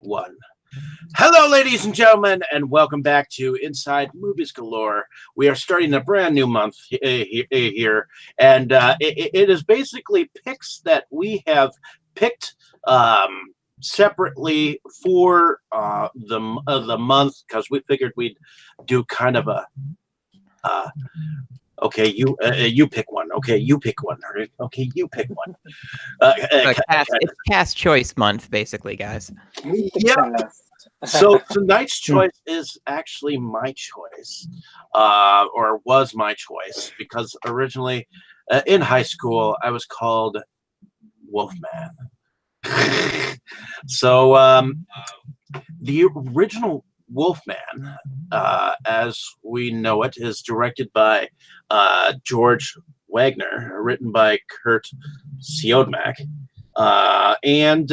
One. Hello, ladies and gentlemen, and welcome back to Inside Movies Galore. We are starting a brand new month here, and it is basically picks that we have picked separately for the month because we figured we'd do kind of a okay, you pick one. Okay, you pick one. Okay, you pick one. It's cast choice month, basically, guys. Yeah. So tonight's choice is actually my choice, or was my choice, because originally in high school I was called Wolfman. So the original Wolfman, as we know it, is directed by George Waggner, written by Kurt Siodmak, and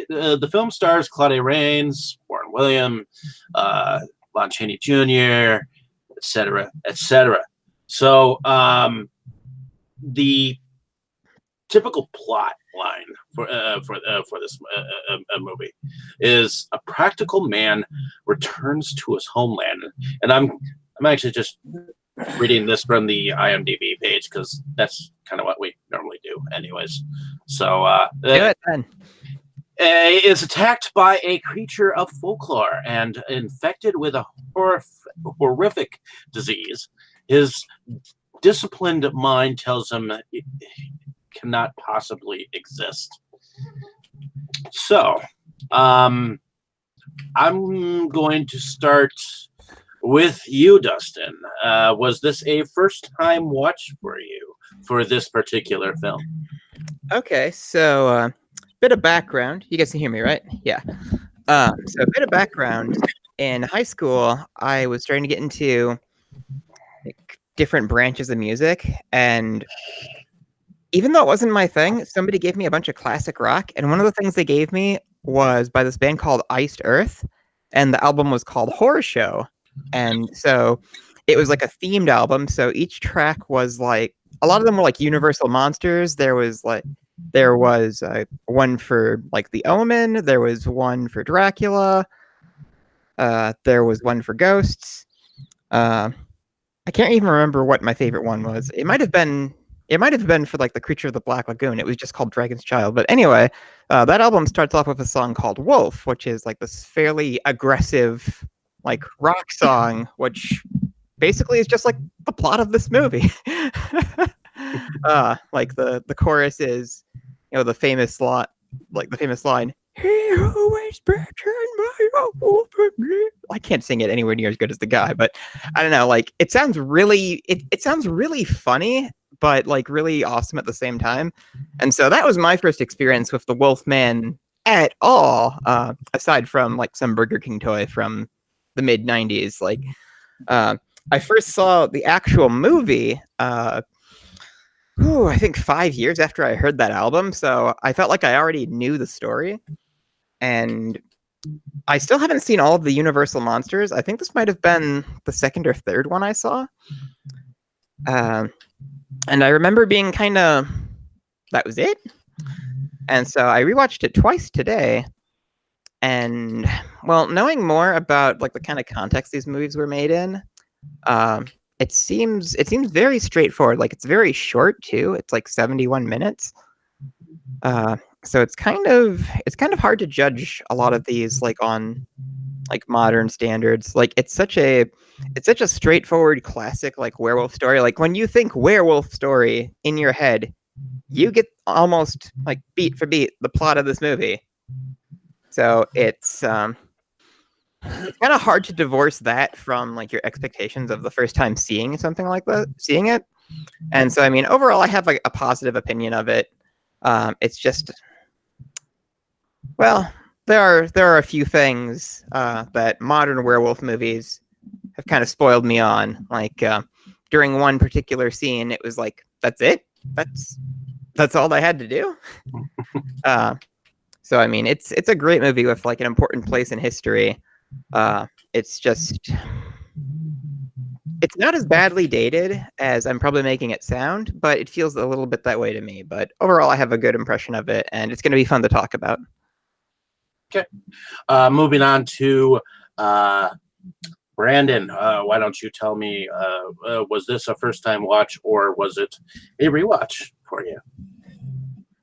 the film stars Claudia Rains, Warren Williams, Lon Chaney Jr., etc., etc. So the typical plot line for this movie is a practical man returns to his homeland, and I'm actually just reading this from the IMDb page because that's kind of what we normally do, anyways. So Do it then. Is attacked by a creature of folklore and infected with a horrific disease. His disciplined mind tells him it cannot possibly exist. So, I'm going to start with you, Dustin. Was this a first-time watch for you for this particular film? Okay, so bit of background. You guys can hear me, right? Yeah. So a bit of background. In high school, I was starting to get into different branches of music, and even though it wasn't my thing, somebody gave me a bunch of classic rock, and one of the things they gave me was by this band called Iced Earth, and the album was called Horror Show. And so it was like a themed album, so each track was like, a lot of them were like Universal Monsters. There was one for like The Omen, there was one for Dracula, there was one for ghosts. I can't even remember what my favorite one was. It might have been for like The Creature of the Black Lagoon. It was just called Dragon's Child. But anyway, that album starts off with a song called Wolf, which is like this fairly aggressive like rock song, which basically is just like the plot of this movie. Like the chorus is, the famous line, "He who is better my wolf." I can't sing it anywhere near as good as the guy, but I don't know. Like it sounds really funny, but like really awesome at the same time. And so that was my first experience with the Wolfman at all, aside from like some Burger King toy from the mid '90s. Like I first saw the actual movie. I think 5 years after I heard that album, so I felt like I already knew the story. And I still haven't seen all of the Universal Monsters. I think this might have been the second or third one I saw. And I remember being kind of, that was it? And so I rewatched it twice today. And, well, knowing more about like the kind of context these movies were made in, it seems very straightforward. Like it's very short too. It's like 71 minutes. So it's kind of hard to judge a lot of these like on like modern standards. Like it's such a straightforward classic like werewolf story. Like when you think werewolf story in your head, you get almost like beat for beat the plot of this movie. So it's kind of hard to divorce that from like your expectations of the first time seeing something like that, seeing it. And so, I mean, overall, I have like a positive opinion of it. It's just, well, there are a few things that modern werewolf movies have kind of spoiled me on. Like during one particular scene, it was like, that's it. That's all they had to do. So, I mean, it's a great movie with like an important place in history. It's just, it's not as badly dated as I'm probably making it sound, but it feels a little bit that way to me. But overall, I have a good impression of it, and it's going to be fun to talk about. Okay. Moving on to Brandon. Why don't you tell me, was this a first-time watch or was it a rewatch for you?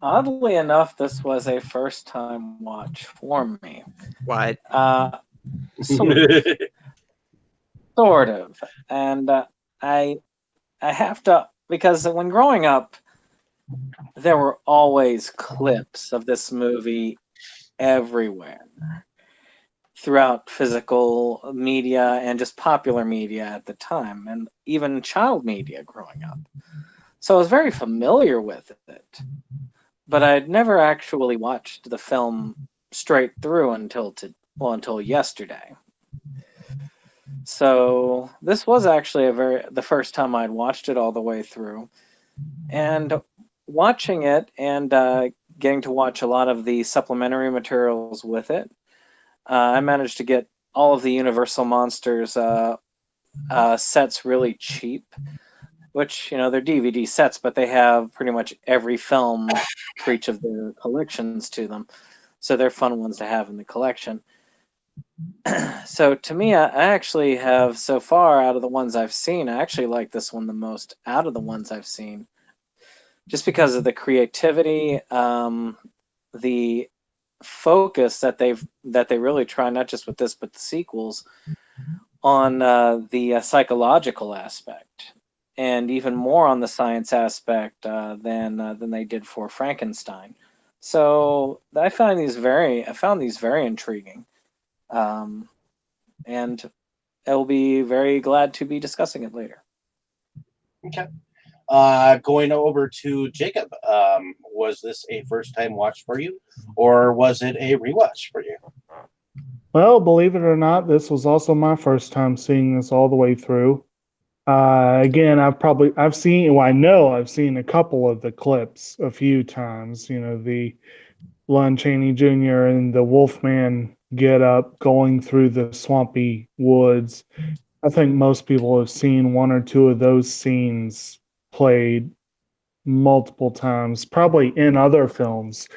Oddly enough, this was a first-time watch for me. What? Sort of. Sort of. And I have to, because when growing up, there were always clips of this movie everywhere throughout physical media and just popular media at the time, and even child media growing up. So I was very familiar with it, but I'd never actually watched the film straight through until yesterday. So this was actually the first time I'd watched it all the way through, and watching it and getting to watch a lot of the supplementary materials with it, I managed to get all of the Universal Monsters sets really cheap, which, they're DVD sets, but they have pretty much every film for each of their collections to them. So they're fun ones to have in the collection. So to me, I actually have, so far out of the ones I've seen, I actually like this one the most out of the ones I've seen. Just because of the creativity, the focus that they really try, not just with this but the sequels, on the psychological aspect, and even more on the science aspect than they did for Frankenstein. So I found these very intriguing, and I'll be very glad to be discussing it later. Okay. Going over to Jacob, was this a first-time watch for you, or was it a rewatch for you? Well, believe it or not, this was also my first time seeing this all the way through. Again, I've seen a couple of the clips a few times. The Lon Chaney Jr. and the Wolfman get up going through the swampy woods. I think most people have seen one or two of those scenes played multiple times, probably in other films.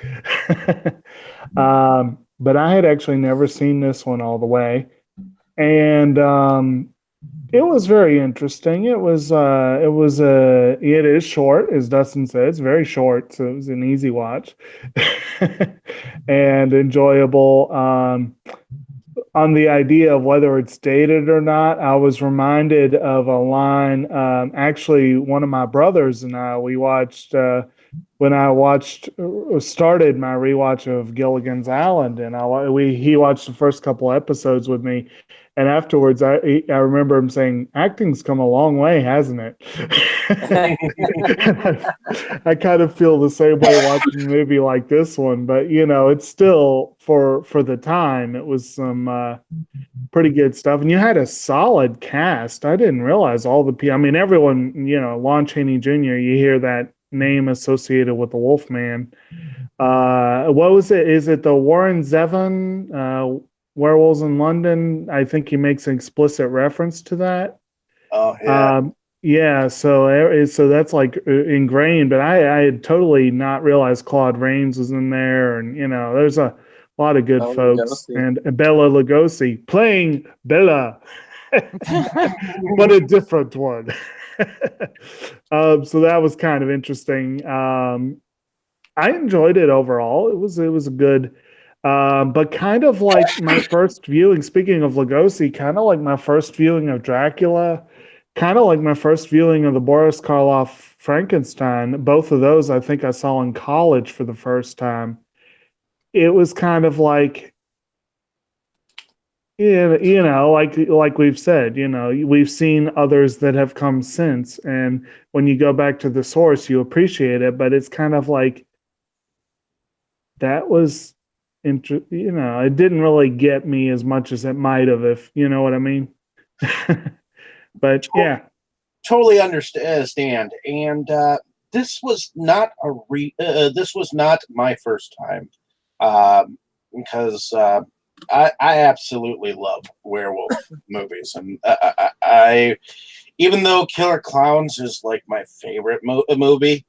But I had actually never seen this one all the way. And it was very interesting. It is short, as Dustin said. It's very short, so it was an easy watch and enjoyable. On the idea of whether it's dated or not, I was reminded of a line. Actually, one of my brothers and I, we watched when I started my rewatch of Gilligan's Island, and he watched the first couple episodes with me, and afterwards I remember him saying, "Acting's come a long way, hasn't it?" I kind of feel the same way watching a movie like this one, but it's still for the time, it was some pretty good stuff, and you had a solid cast. I didn't realize all the people. I mean, everyone, Lon Chaney Jr. You hear that name associated with the Wolfman. What was it? Is it the Warren Zevon Werewolves in London? I think he makes an explicit reference to that. Oh yeah. Yeah, so that's like ingrained, but I had totally not realized Claude Rains was in there, and there's a lot of good Bela folks, Lugosi. and Bela Lugosi playing Bela, but a different one. So that was kind of interesting. I enjoyed it overall. It was a good, but kind of like my first viewing. Speaking of Lugosi, kind of like my first viewing of Dracula, kind of like my first viewing of the Boris Karloff Frankenstein. Both of those I think I saw in college for the first time. It was kind of like, like we've said, we've seen others that have come since, and when you go back to the source, you appreciate it. But it's kind of like that was, it didn't really get me as much as it might have, if you know what I mean. But yeah, Totally understand. And this was not this was not my first time, because I absolutely love werewolf movies, and I even though Killer Clowns is like my favorite movie,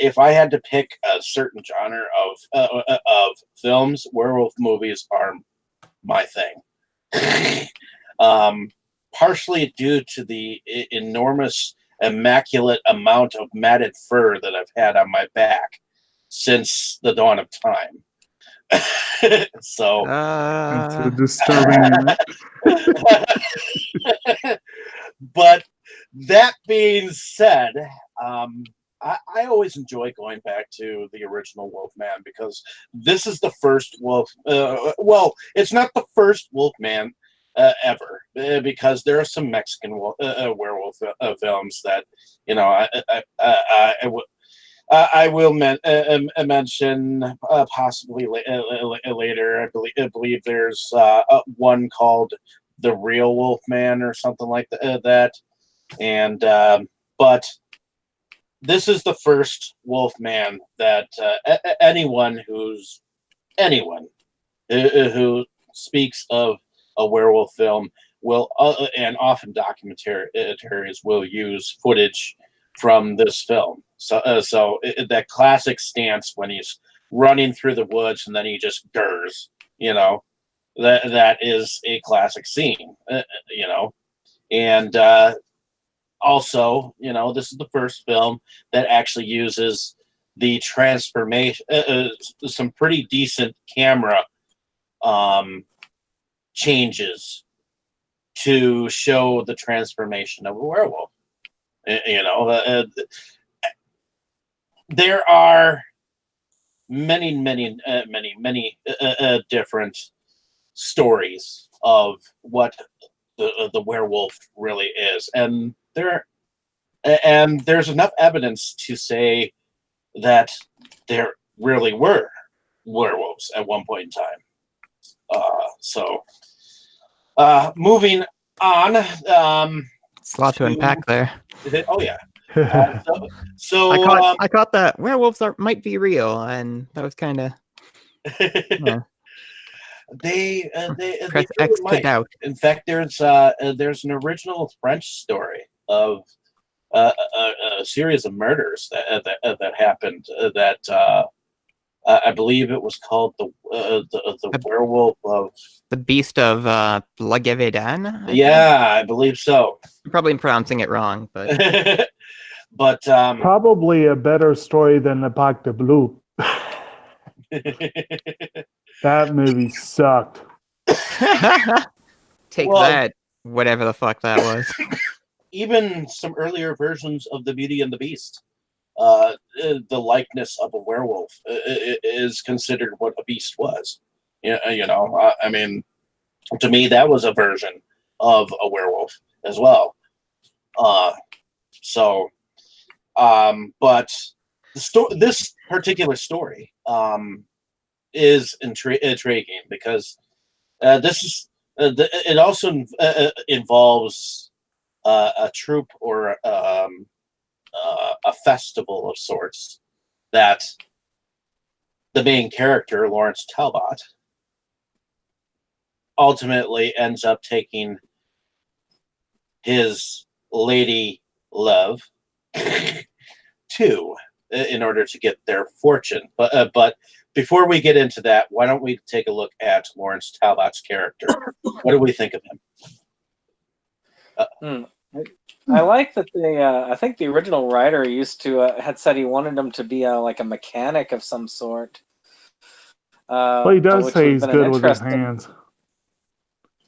if I had to pick a certain genre of films, werewolf movies are my thing. Partially due to the enormous, immaculate amount of matted fur that I've had on my back since the dawn of time. So It's a disturbing image. but that being said, I always enjoy going back to the original Wolfman because this is the first Wolf. Well, it's not the first Wolfman ever, because there are some Mexican werewolf films that, you know, I will mention possibly later. I believe there's one called The Real Wolfman or something like that. And but this is the first Wolfman that anyone who speaks of a werewolf film will, and often documentaries will use footage from this film. So that classic stance when he's running through the woods and then he just gurs, you know, that is a classic scene, you know. And also, you know, this is the first film that actually uses the transformation, some pretty decent camera changes to show the transformation of a werewolf. You know, there are many different stories of what the werewolf really is, and there's enough evidence to say that there really were werewolves at one point in time. Moving on. It's a lot to unpack there. Oh yeah. I caught that werewolves might be real, and that was kind of they press X to doubt. In fact, there's an original French story of a series of murders that happened that I believe it was called the werewolf of the beast of La Gévaudan. Yeah, I believe so. I'm probably pronouncing it wrong, but but probably a better story than the Pac de Blue. That movie sucked. Take that, whatever the fuck that was. Even some earlier versions of The Beauty and the Beast, the likeness of a werewolf is considered what a beast was. You know, I mean, to me, that was a version of a werewolf as well. But this particular story is intriguing because this is it also involves a troupe or a festival of sorts that the main character, Lawrence Talbot, ultimately ends up taking his lady love to in order to get their fortune. But before we get into that, why don't we take a look at Lawrence Talbot's character? What do we think of him? I like that I think the original writer had said he wanted him to be like a mechanic of some sort. Well, he does say he's good with his hands.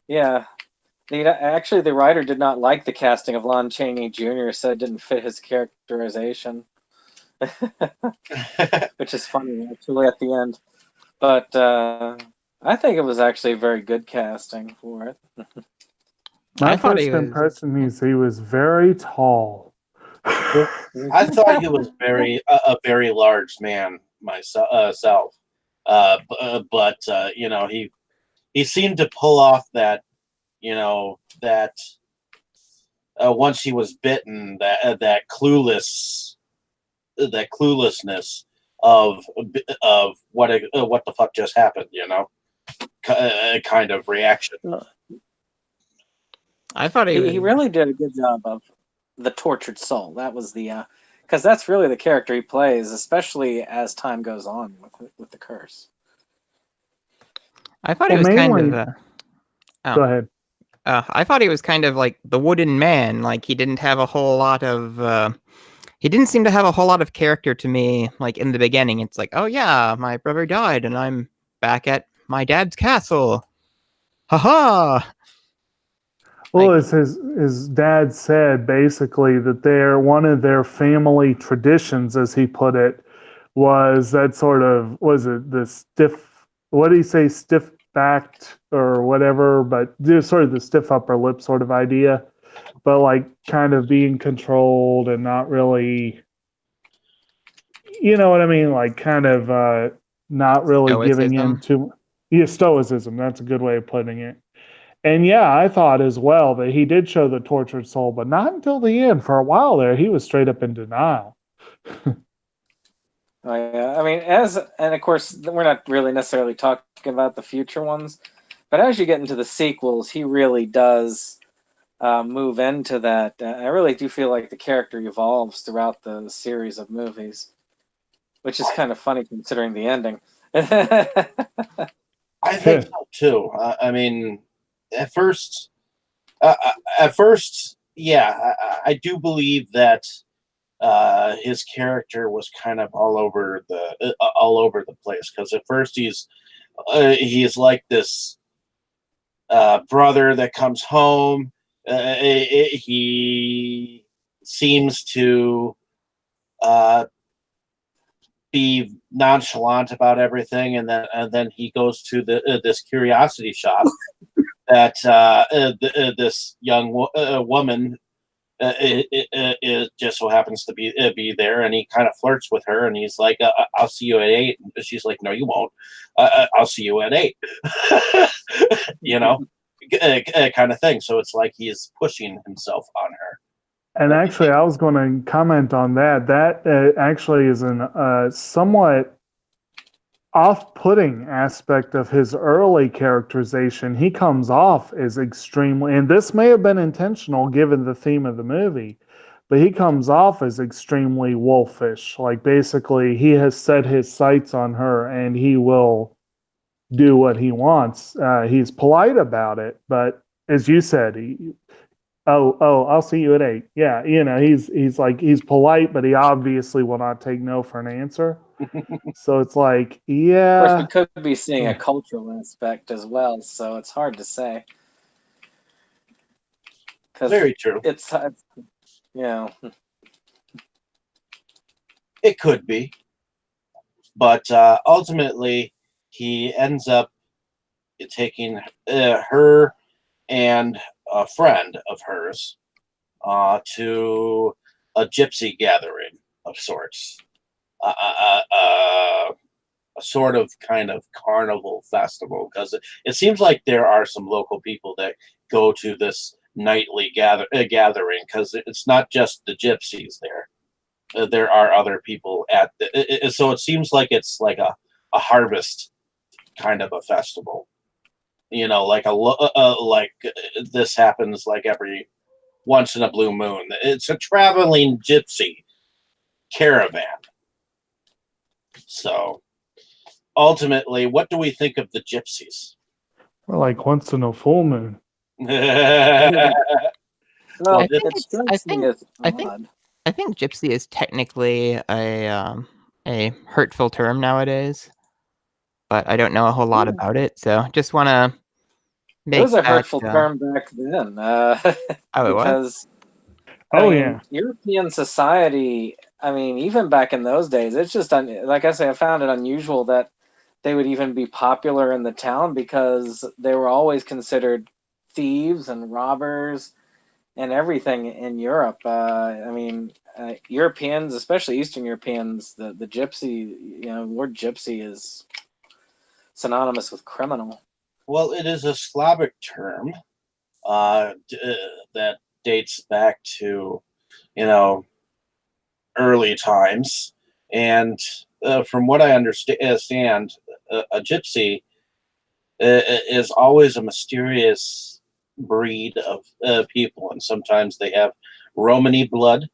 Yeah. Actually, the writer did not like the casting of Lon Chaney Jr., said it didn't fit his characterization. Which is funny, actually, at the end. But I think it was actually a very good casting for it. My first impression is he was very tall. I thought he was a very large man myself. But you know, he seemed to pull off that, you know, that once he was bitten, that cluelessness of what the fuck just happened, you know, kind of reaction. I thought he really did a good job of the tortured soul. That was the because that's really the character he plays, especially as time goes on with the curse. I thought he Well, was kind of. mainly- Oh. Go ahead. I thought he was kind of like the wooden man. Like he didn't have a whole lot of. He didn't seem to have a whole lot of character to me. Like in the beginning, it's like, oh yeah, my brother died, and I'm back at my dad's castle. Haha. Well, Like- as his dad said, basically that one of their family traditions, as he put it, was that sort of the stiff. What did he say? Stiff backed or whatever, but just sort of the stiff upper lip sort of idea, but like kind of being controlled and not really, you know what I mean? Like kind of not really giving in to stoicism. That's a good way of putting it. And yeah, I thought as well that he did show the tortured soul, but not until the end. For a while there, he was straight up in denial. Oh, yeah. I mean, and of course, we're not really necessarily talking about the future ones, but as you get into the sequels, he really does move into that. I really do feel like the character evolves throughout the series of movies, which is kind of funny considering the ending. I think so too. I mean, at first, yeah, I do believe that his character was kind of all over the place, because at first he's like this brother that comes home. He seems to be nonchalant about everything, and then he goes to this curiosity shop that this young woman it just so happens to be there, and he kind of flirts with her, and he's like, I'll see you at 8. And she's like, no, you won't. I'll see you at 8. You know, kind of thing. So it's like he's pushing himself on her. And actually, I was going to comment on that. That actually is a somewhat off-putting aspect of his early characterization. He comes off as extremely, and this may have been intentional given the theme of the movie, but he comes off as extremely wolfish. Like basically, he has set his sights on her, and he will do what he wants. He's polite about it, but as you said, I'll see you at 8. Yeah, you know, he's like, he's polite, but he obviously will not take no for an answer. So it's like, yeah. Of course, we could be seeing a cultural aspect as well, so it's hard to say. Very true. It's yeah. It could be, but ultimately he ends up taking her and a friend of hers to a gypsy gathering of sorts, a sort of kind of carnival festival, because it seems like there are some local people that go to this nightly gathering, because it's not just the gypsies there. There are other people at so it seems like it's like a harvest kind of a festival. You know, like like this happens like every once in a blue moon. It's a traveling gypsy caravan. So ultimately, what do we think of the gypsies? We're like once in a full moon. Well, I think it strikes me as odd. I think gypsy is technically a hurtful term nowadays, but I don't know a whole lot about it. So just want to make It was a that, hurtful term back then. Oh, it was? Because Oh, I mean, yeah. European society, I mean, even back in those days, it's just, like I say, I found it unusual that they would even be popular in the town, because they were always considered thieves and robbers and everything in Europe. I mean, Europeans, especially Eastern Europeans, the gypsy, you know, the word gypsy is synonymous with criminal. Well, it is a Slavic term that dates back to, you know, early times. And from what I understand, a gypsy is always a mysterious breed of people, and sometimes they have Romany blood.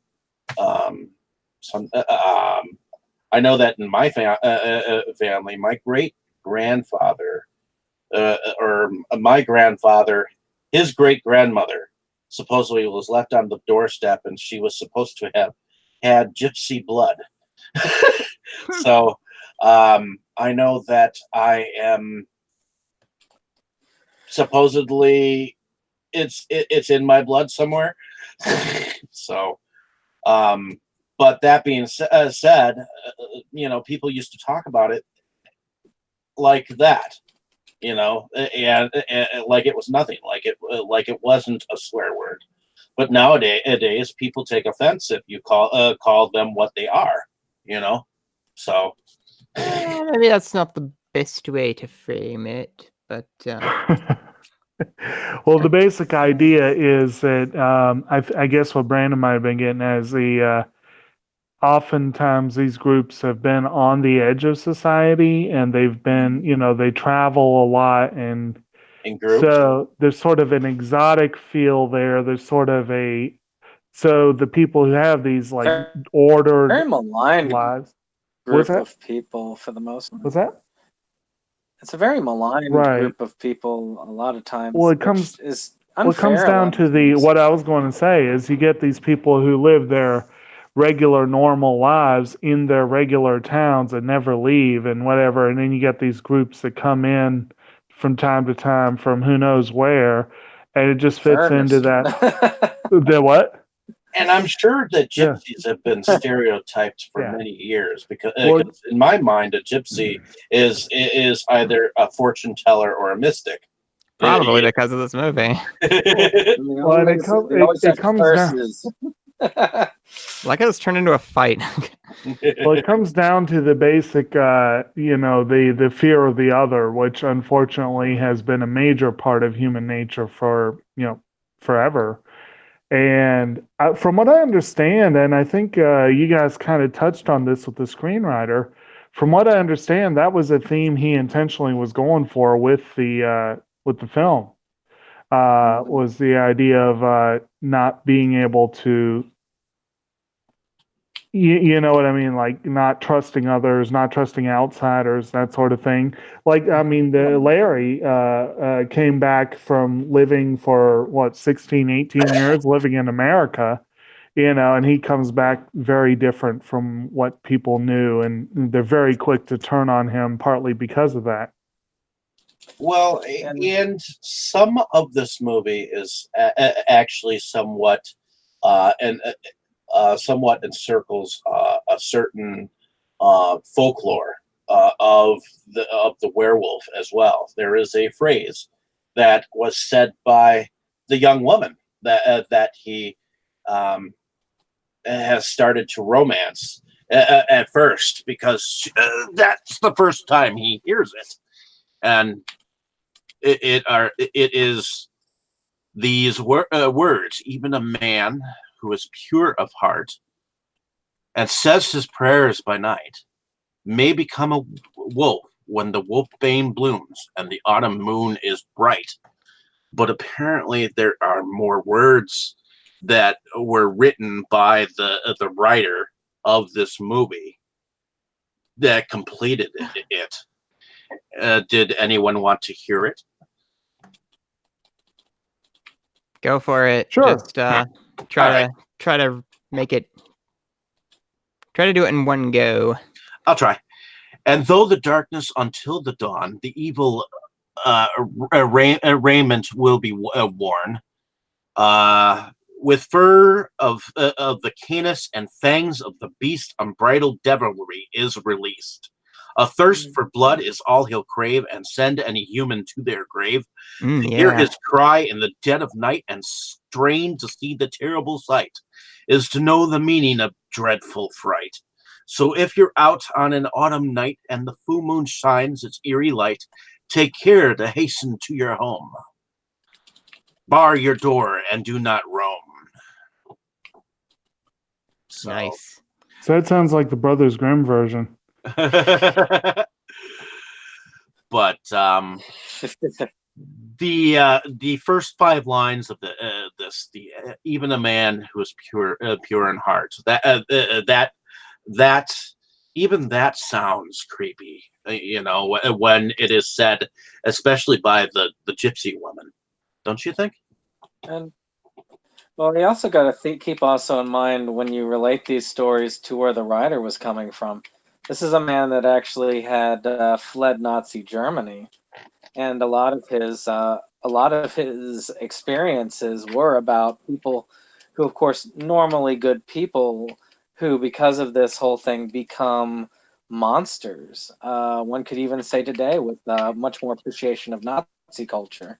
I know that in my family, my great grandfather, or my grandfather, his great grandmother, supposedly was left on the doorstep, and she was supposed to have had gypsy blood. So I know that I am supposedly it's in my blood somewhere. So, but that being said, people used to talk about it like that, and like it was nothing, like it wasn't a swear word. But nowadays, people take offense if you call them what they are, So maybe that's not the best way to frame it, but well, the basic idea is that I guess what Brandon might have been getting at is oftentimes these groups have been on the edge of society, and they've been, they travel a lot, and in groups, so there's sort of an exotic feel there. There's sort of so the people who have these like very ordered maligned lives. group that? of people for the most part. What's that? It's a very maligned Right. group of people a lot of times. Well, it which comes- is Well, it unfair comes a down lot to of the times. what I was going to say is you get these people who live their regular normal lives in their regular towns and never leave and whatever, and then you get these groups that come in from time to time from who knows where, and it just fits Foreigners. into that. The what? and I'm sure that Yeah. gypsies have been stereotyped for Yeah. many years because Well- in my mind, a gypsy is either a fortune teller or a mystic. probably because of this movie. Well, and They always it have comes down. curses. Like it's turned into a fight. Well, it comes down to the basic, the fear of the other, which unfortunately has been a major part of human nature for, forever. And from what I understand, and I think you guys kind of touched on this with the screenwriter, from what I understand, that was a theme he intentionally was going for with the film. Was the idea of not being able to, you know what I mean, like not trusting others, not trusting outsiders, that sort of thing. Like, I mean, the Larry came back from living for 16, 18 years living in America, and he comes back very different from what people knew, and they're very quick to turn on him partly because of that. Well, and some of this movie is actually somewhat somewhat encircles a certain folklore of the werewolf as well. There is a phrase that was said by the young woman that he has started to romance at first, because that's the first time he hears it, and it is these words: even a man who is pure of heart and says his prayers by night may become a wolf when the wolfbane blooms and the autumn moon is bright. But apparently there are more words that were written by the writer of this movie that completed it. Did anyone want to hear it? Go for it. Sure. Just try to make it. Try to do it in one go. I'll try. And though the darkness until the dawn, the evil raiment will be worn. With fur of the canis and fangs of the beast, unbridled devilry is released. A thirst for blood is all he'll crave, and send any human to their grave. To hear Yeah. his cry in the dead of night and strain to see the terrible sight is to know the meaning of dreadful fright. So if you're out on an autumn night and the full moon shines its eerie light, take care to hasten to your home. Bar your door and do not roam. So. Nice. So that sounds like the Brothers Grimm version. But the first 5 lines of even a man who is pure in heart, that that even that sounds creepy, you know, when it is said, especially by the gypsy woman, don't you think? And well, you also got to keep also in mind when you relate these stories to where the writer was coming from. This is a man that actually had fled Nazi Germany, and a lot of his experiences were about people who, of course, normally good people, who, because of this whole thing, become monsters. One could even say today, with much more appreciation of Nazi culture,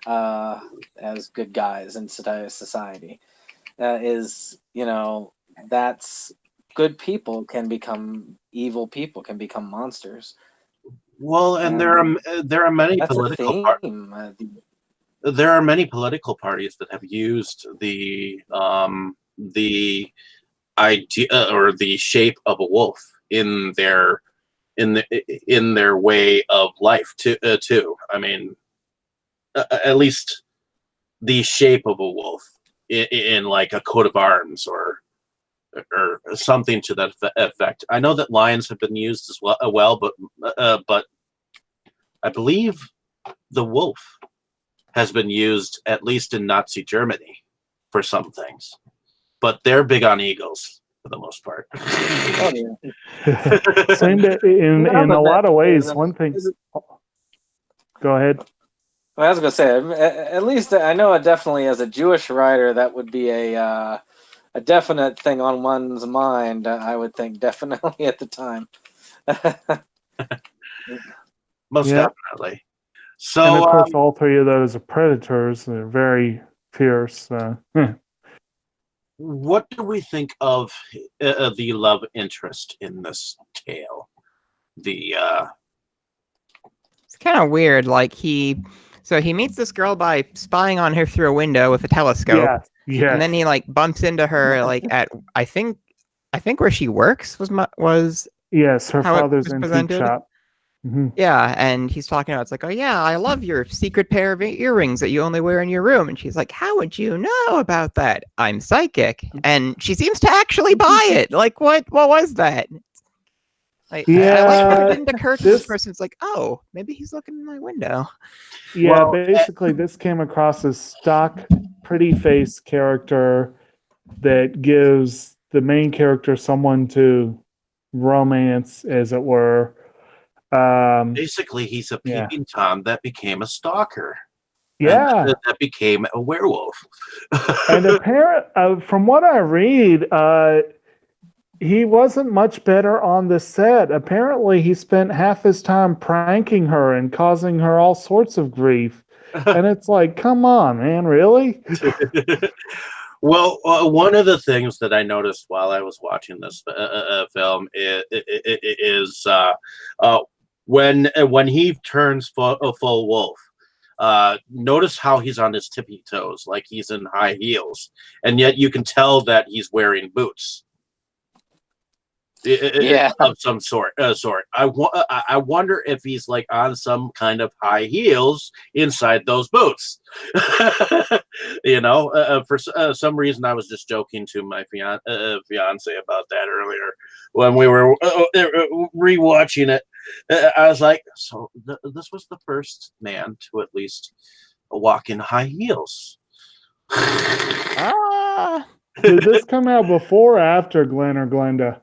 as good guys in society, is, you know, that's good people can become evil, people can become monsters. Well, and And there are many that's a political theme. there are many political parties that have used the idea or the shape of a wolf in their in their way of life too. I mean, at least the shape of a wolf in like a coat of arms or something to that effect. I know that lions have been used as well, but I believe the wolf has been used at least in Nazi Germany for some things, but they're big on eagles for the most part. Oh, yeah. Same in but a lot of ways. that- One thing. Go ahead. Well, I was going to say, at least I know definitely as a Jewish writer, that would be a definite thing on one's mind. I would think definitely at the time. Most Yeah. definitely. And So, of course, all three of those are predators. They're very fierce. what do we think of the love interest in this tale? The It's kind of weird. Like he meets this girl by spying on her through a window with a telescope, yeah. and then he like bumps into her like at I think where she works was Yes, her how it father's was antique presented. shop. hmm Yeah, and he's talking about it's like, oh yeah, I love your secret pair of earrings that you only wear in your room, and she's like, how would you know about that? I'm psychic, and she seems to actually buy it. Like, what was that? Like, I like that it didn't occur to this person. It's like, oh, maybe he's looking in my window. Yeah, Well, basically, this came across as stock, pretty face character that gives the main character someone to romance, as it were. basically, he's a Yeah. peeping Tom that became a stalker. Yeah. And that became a werewolf. And from what I read, he wasn't much better on the set. Apparently, he spent half his time pranking her and causing her all sorts of grief. And it's like, come on, man, really? Well, one of the things that I noticed while I was watching this film is when he turns full wolf. Notice how he's on his tippy toes, like he's in high heels, and yet you can tell that he's wearing boots. Yeah. Of some sort. I wonder if he's like on some kind of high heels inside those boots. You know, for some reason, I was just joking to my fiance about that earlier when we were rewatching it. I was like, so this was the first man to at least walk in high heels. Ah, Did this come out before or after Glenn or Glenda?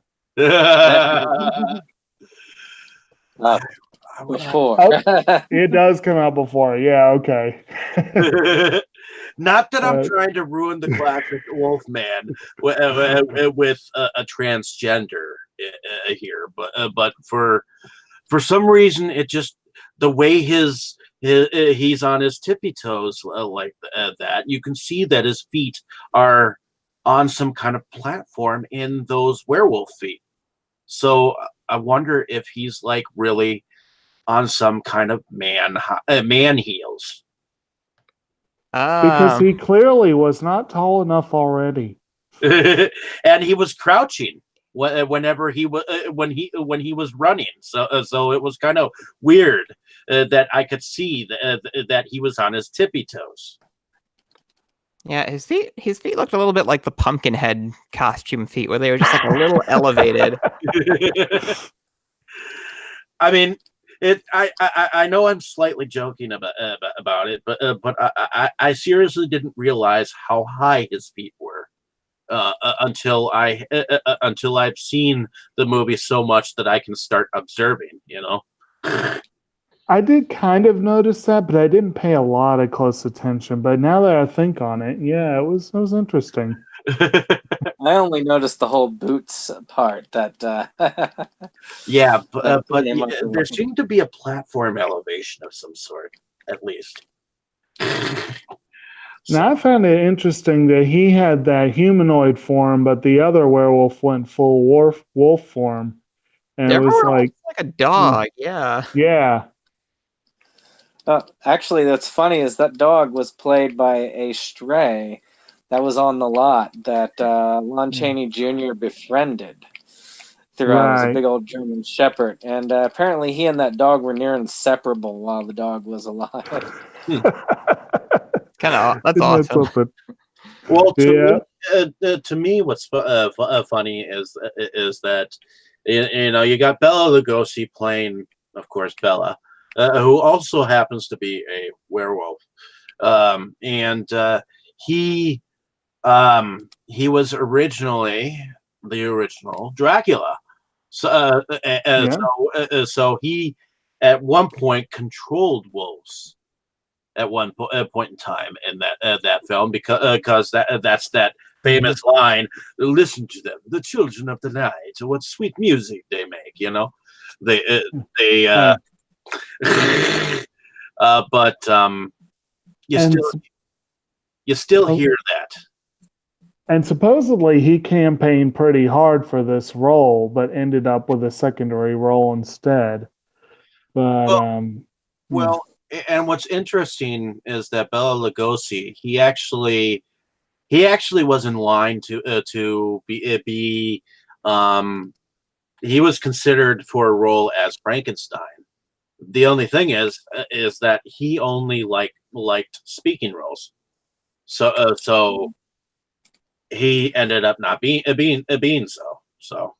Before. It does come out before. Yeah, okay. Not that I'm trying to ruin the classic Wolfman with a transgender here, but for some reason it just the way he's on his tippy toes like that, you can see that his feet are on some kind of platform in those werewolf feet. So I wonder if he's like really on some kind of man heels. Because he clearly was not tall enough already. And he was crouching whenever he was when he was running. So it was kind of weird that I could see that he was on his tippy toes. Yeah, his feet looked a little bit like the Pumpkinhead costume feet, where they were just like a little elevated. I mean, I know I'm slightly joking about it, but I seriously didn't realize how high his feet were until I've seen the movie so much that I can start observing. You know. I did kind of notice that, but I didn't pay a lot of close attention. But now that I think on it, yeah, it was interesting. I only noticed the whole boots part. That Yeah, That's but pretty much there it. seemed to be a platform elevation of some sort, at least. Now I found it interesting that he had that humanoid form, but the other werewolf went full wolf form, and it They're was more like, like a dog. Yeah. yeah, Actually, that's funny. Is that dog was played by a stray that was on the lot that Lon Chaney Jr. befriended throughout. It was a right. big old German Shepherd, and apparently he and that dog were near inseparable while the dog was alive. Kind of. That's Isn't that awesome. something? Well, Yeah. to me, what's funny is that you got Bela Lugosi playing, of course, Bella, who also happens to be a werewolf, and he was originally the original Dracula. So Yeah. so he at one point controlled wolves at one point in time in that film because that's that famous line. Listen to them, the children of the night. What sweet music they make. You know, they but you And still you still Oh. hear that. And supposedly he campaigned pretty hard for this role, but ended up with a secondary role instead. But Well, and what's interesting is that Bela Lugosi, he actually was in line to be he was considered for a role as Frankenstein. The only thing is that he only liked speaking roles. So he ended up not being so. So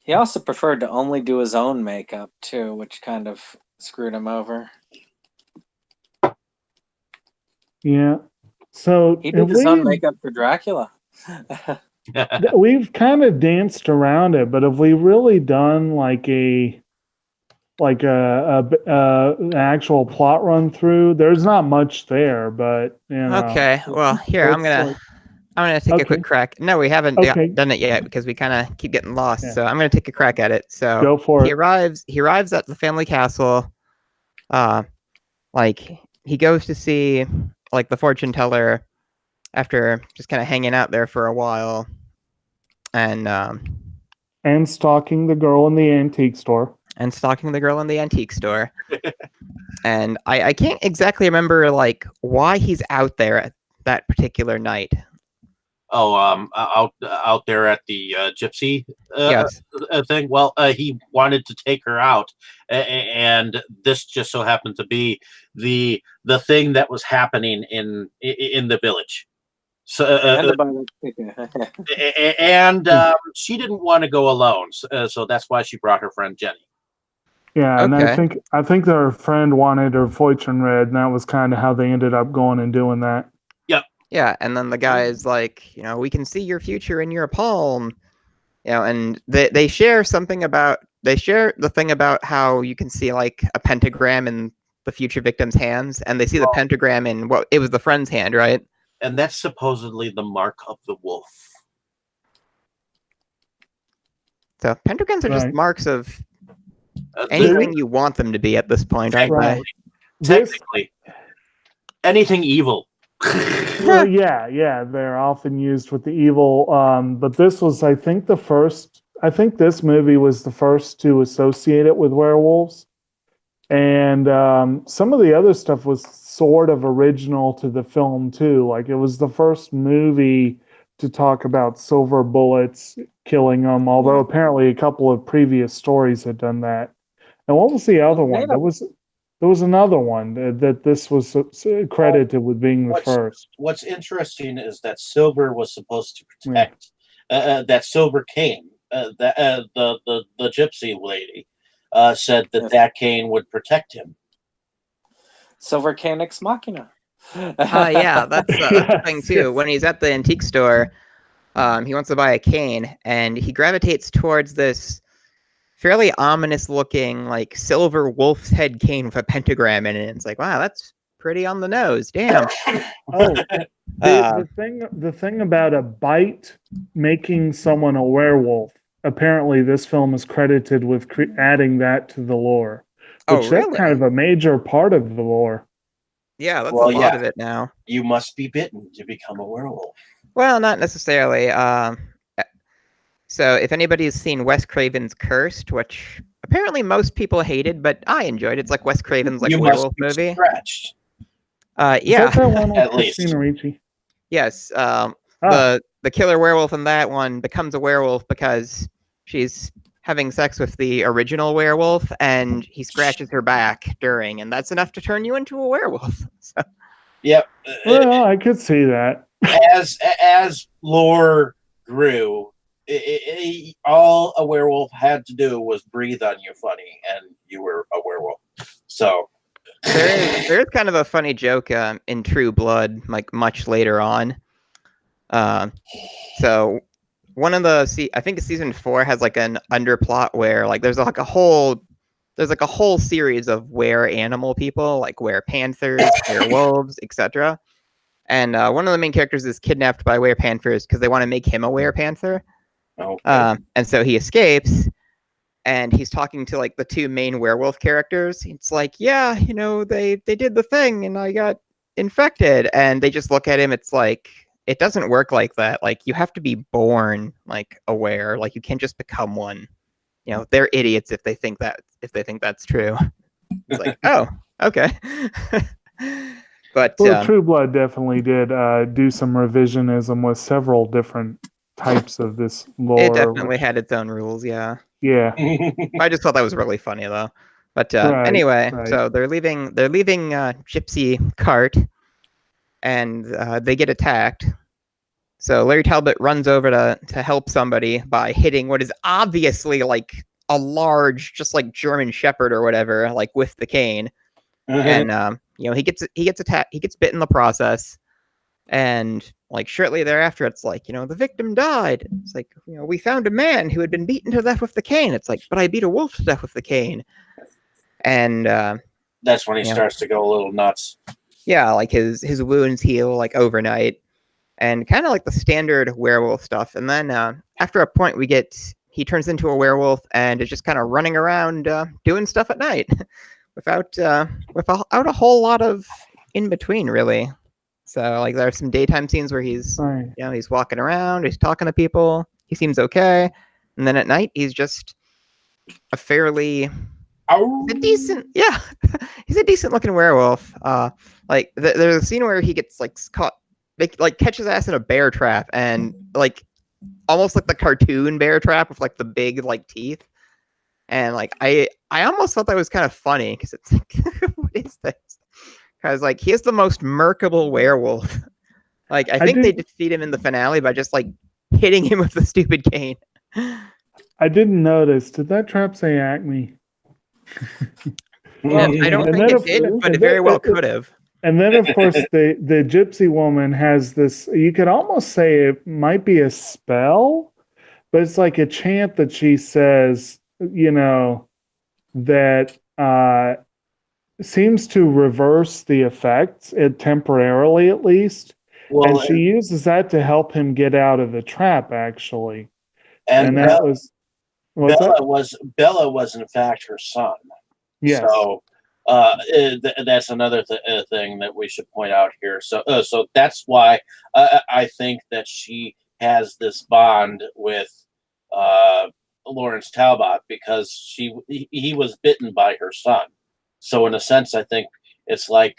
He also preferred to only do his own makeup too, which kind of screwed him over. yeah. So He did his own makeup for Dracula. we've kind of danced around it, but have we really done like an actual plot run through? There's not much there, but Okay. Well, here I'm gonna take a quick crack. No, we haven't done it yet because we kind of keep getting lost. Yeah. So I'm gonna take a crack at it. So Go for he it. arrives at the family castle. Like he goes to see like the fortune teller after just kind of hanging out there for a while, and stalking the girl in the antique store. And stalking the girl in the antique store. And I can't exactly remember like why he's out there at that particular night. Oh, out there at the Gypsy Yes. thing. Well, he wanted to take her out, and this just so happened to be the thing that was happening in the village. So, and she didn't want to go alone, so that's why she brought her friend Jenny. Yeah, and Okay. I think their friend wanted her fortune read, and that was kind of how they ended up going and doing that. Yep. Yeah, and then the guy is like, we can see your future in your palm. And they share the thing about how you can see like a pentagram in the future victim's hands, and they see the pentagram in it was the friend's hand, right? And that's supposedly the mark of the wolf. So pentagrams are just Right. marks of anything you want them to be at this point, aren't Right. Technically, anything evil. Well, yeah, they're often used with the evil. But this was, I think, I think this movie was the first to associate it with werewolves. And some of the other stuff was sort of original to the film too. Like it was the first movie to talk about silver bullets killing them, although apparently a couple of previous stories had done that. And what was the other one? There was There was another one that this was credited with being the first. What's interesting is that Silver was supposed to protect that Silver cane. The Gypsy lady said that cane would protect him. Silver cane ex machina. Yeah, that's the thing too. When he's at the antique store, he wants to buy a cane, and he gravitates towards this fairly ominous-looking, like, silver wolf's head cane with a pentagram in it. It's like, wow, that's pretty on the nose. Damn. The thing about a bite making someone a werewolf, apparently this film is credited with adding that to the lore. Which that's kind of a major part of the lore. Yeah, that's a lot of it now. You must be bitten to become a werewolf. Well, not necessarily. So if anybody's seen Wes Craven's Cursed, which apparently most people hated, but I enjoyed it. It's like Wes Craven's like werewolf movie. Scratched. Yeah. Is that one with At least. Christina Ricci? Yes. The killer werewolf in that one becomes a werewolf because she's having sex with the original werewolf, and he scratches her back during, and that's enough to turn you into a werewolf. So. Yep. Well, I could see that. As lore grew, all a werewolf had to do was breathe on you funny, and you were a werewolf. So there's kind of a funny joke in True Blood, like much later on. So one of the I think season 4 has like an underplot where like there's like a whole series of were-animal people, like were-panthers, were-wolves, etc. And one of the main characters is kidnapped by were-panthers because they want to make him a were-panther. Okay. And so he escapes, and he's talking to like the two main werewolf characters. It's like, yeah, you know, they did the thing, and I got infected. And they just look at him. It's like, it doesn't work like that. Like, you have to be born like aware. Like, you can't just become one. You know, they're idiots if they think that's true. It's like, oh, okay. But True Blood definitely did do some revisionism with several different types of this lore. It definitely had its own rules, yeah. Yeah. I just thought that was really funny though. But anyway, so they're leaving Gypsy cart, and they get attacked. So Larry Talbot runs over to help somebody by hitting what is obviously like a large, just like German Shepherd or whatever, like with the cane. And you know, he gets attacked, he gets bit in the process. And like shortly thereafter, it's like, you know, the victim died. It's like, you know, we found a man who had been beaten to death with the cane. It's like, but I beat a wolf to death with the cane. And that's when he starts to go a little nuts. Yeah, like his wounds heal like overnight, and kind of like the standard werewolf stuff. And then after a point, he turns into a werewolf and is just kind of running around doing stuff at night without a whole lot of in between, really. So like there are some daytime scenes where he's you know, he's walking around, he's talking to people, he seems okay, and then at night he's just a fairly decent looking werewolf. Like there's a scene where he gets like caught, like catches ass in a bear trap, and like almost like the cartoon bear trap with like the big like teeth. And like I almost thought that was kind of funny because it's like, what is this? Because like he is the most merkable werewolf. Like I think they defeat him in the finale by just like hitting him with the stupid cane. I didn't notice. Did that trap say Acme? I don't think it did, but it very well could have. And then, of course, the Gypsy woman has this, you could almost say it might be a spell, but it's like a chant that she says, you know, that seems to reverse the effects, temporarily at least. Well, and she uses that to help him get out of the trap, actually. And that was... Bella was in fact her son. Yes. So that's another thing that we should point out here. So that's why I think that she has this bond with Lawrence Talbot, because he was bitten by her son. So in a sense, I think it's like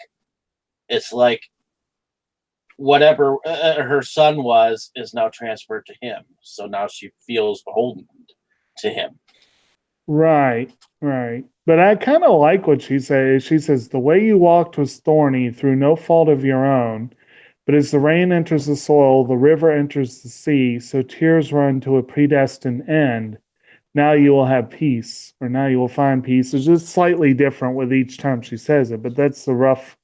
whatever her son was is now transferred to him. So now she feels beholden to him. Right. But I kind of like what she says. She says, "The way you walked was thorny through no fault of your own. But as the rain enters the soil, the river enters the sea, so tears run to a predestined end. Now you will have peace, or now you will find peace." It's just slightly different with each time she says it, but that's the rough,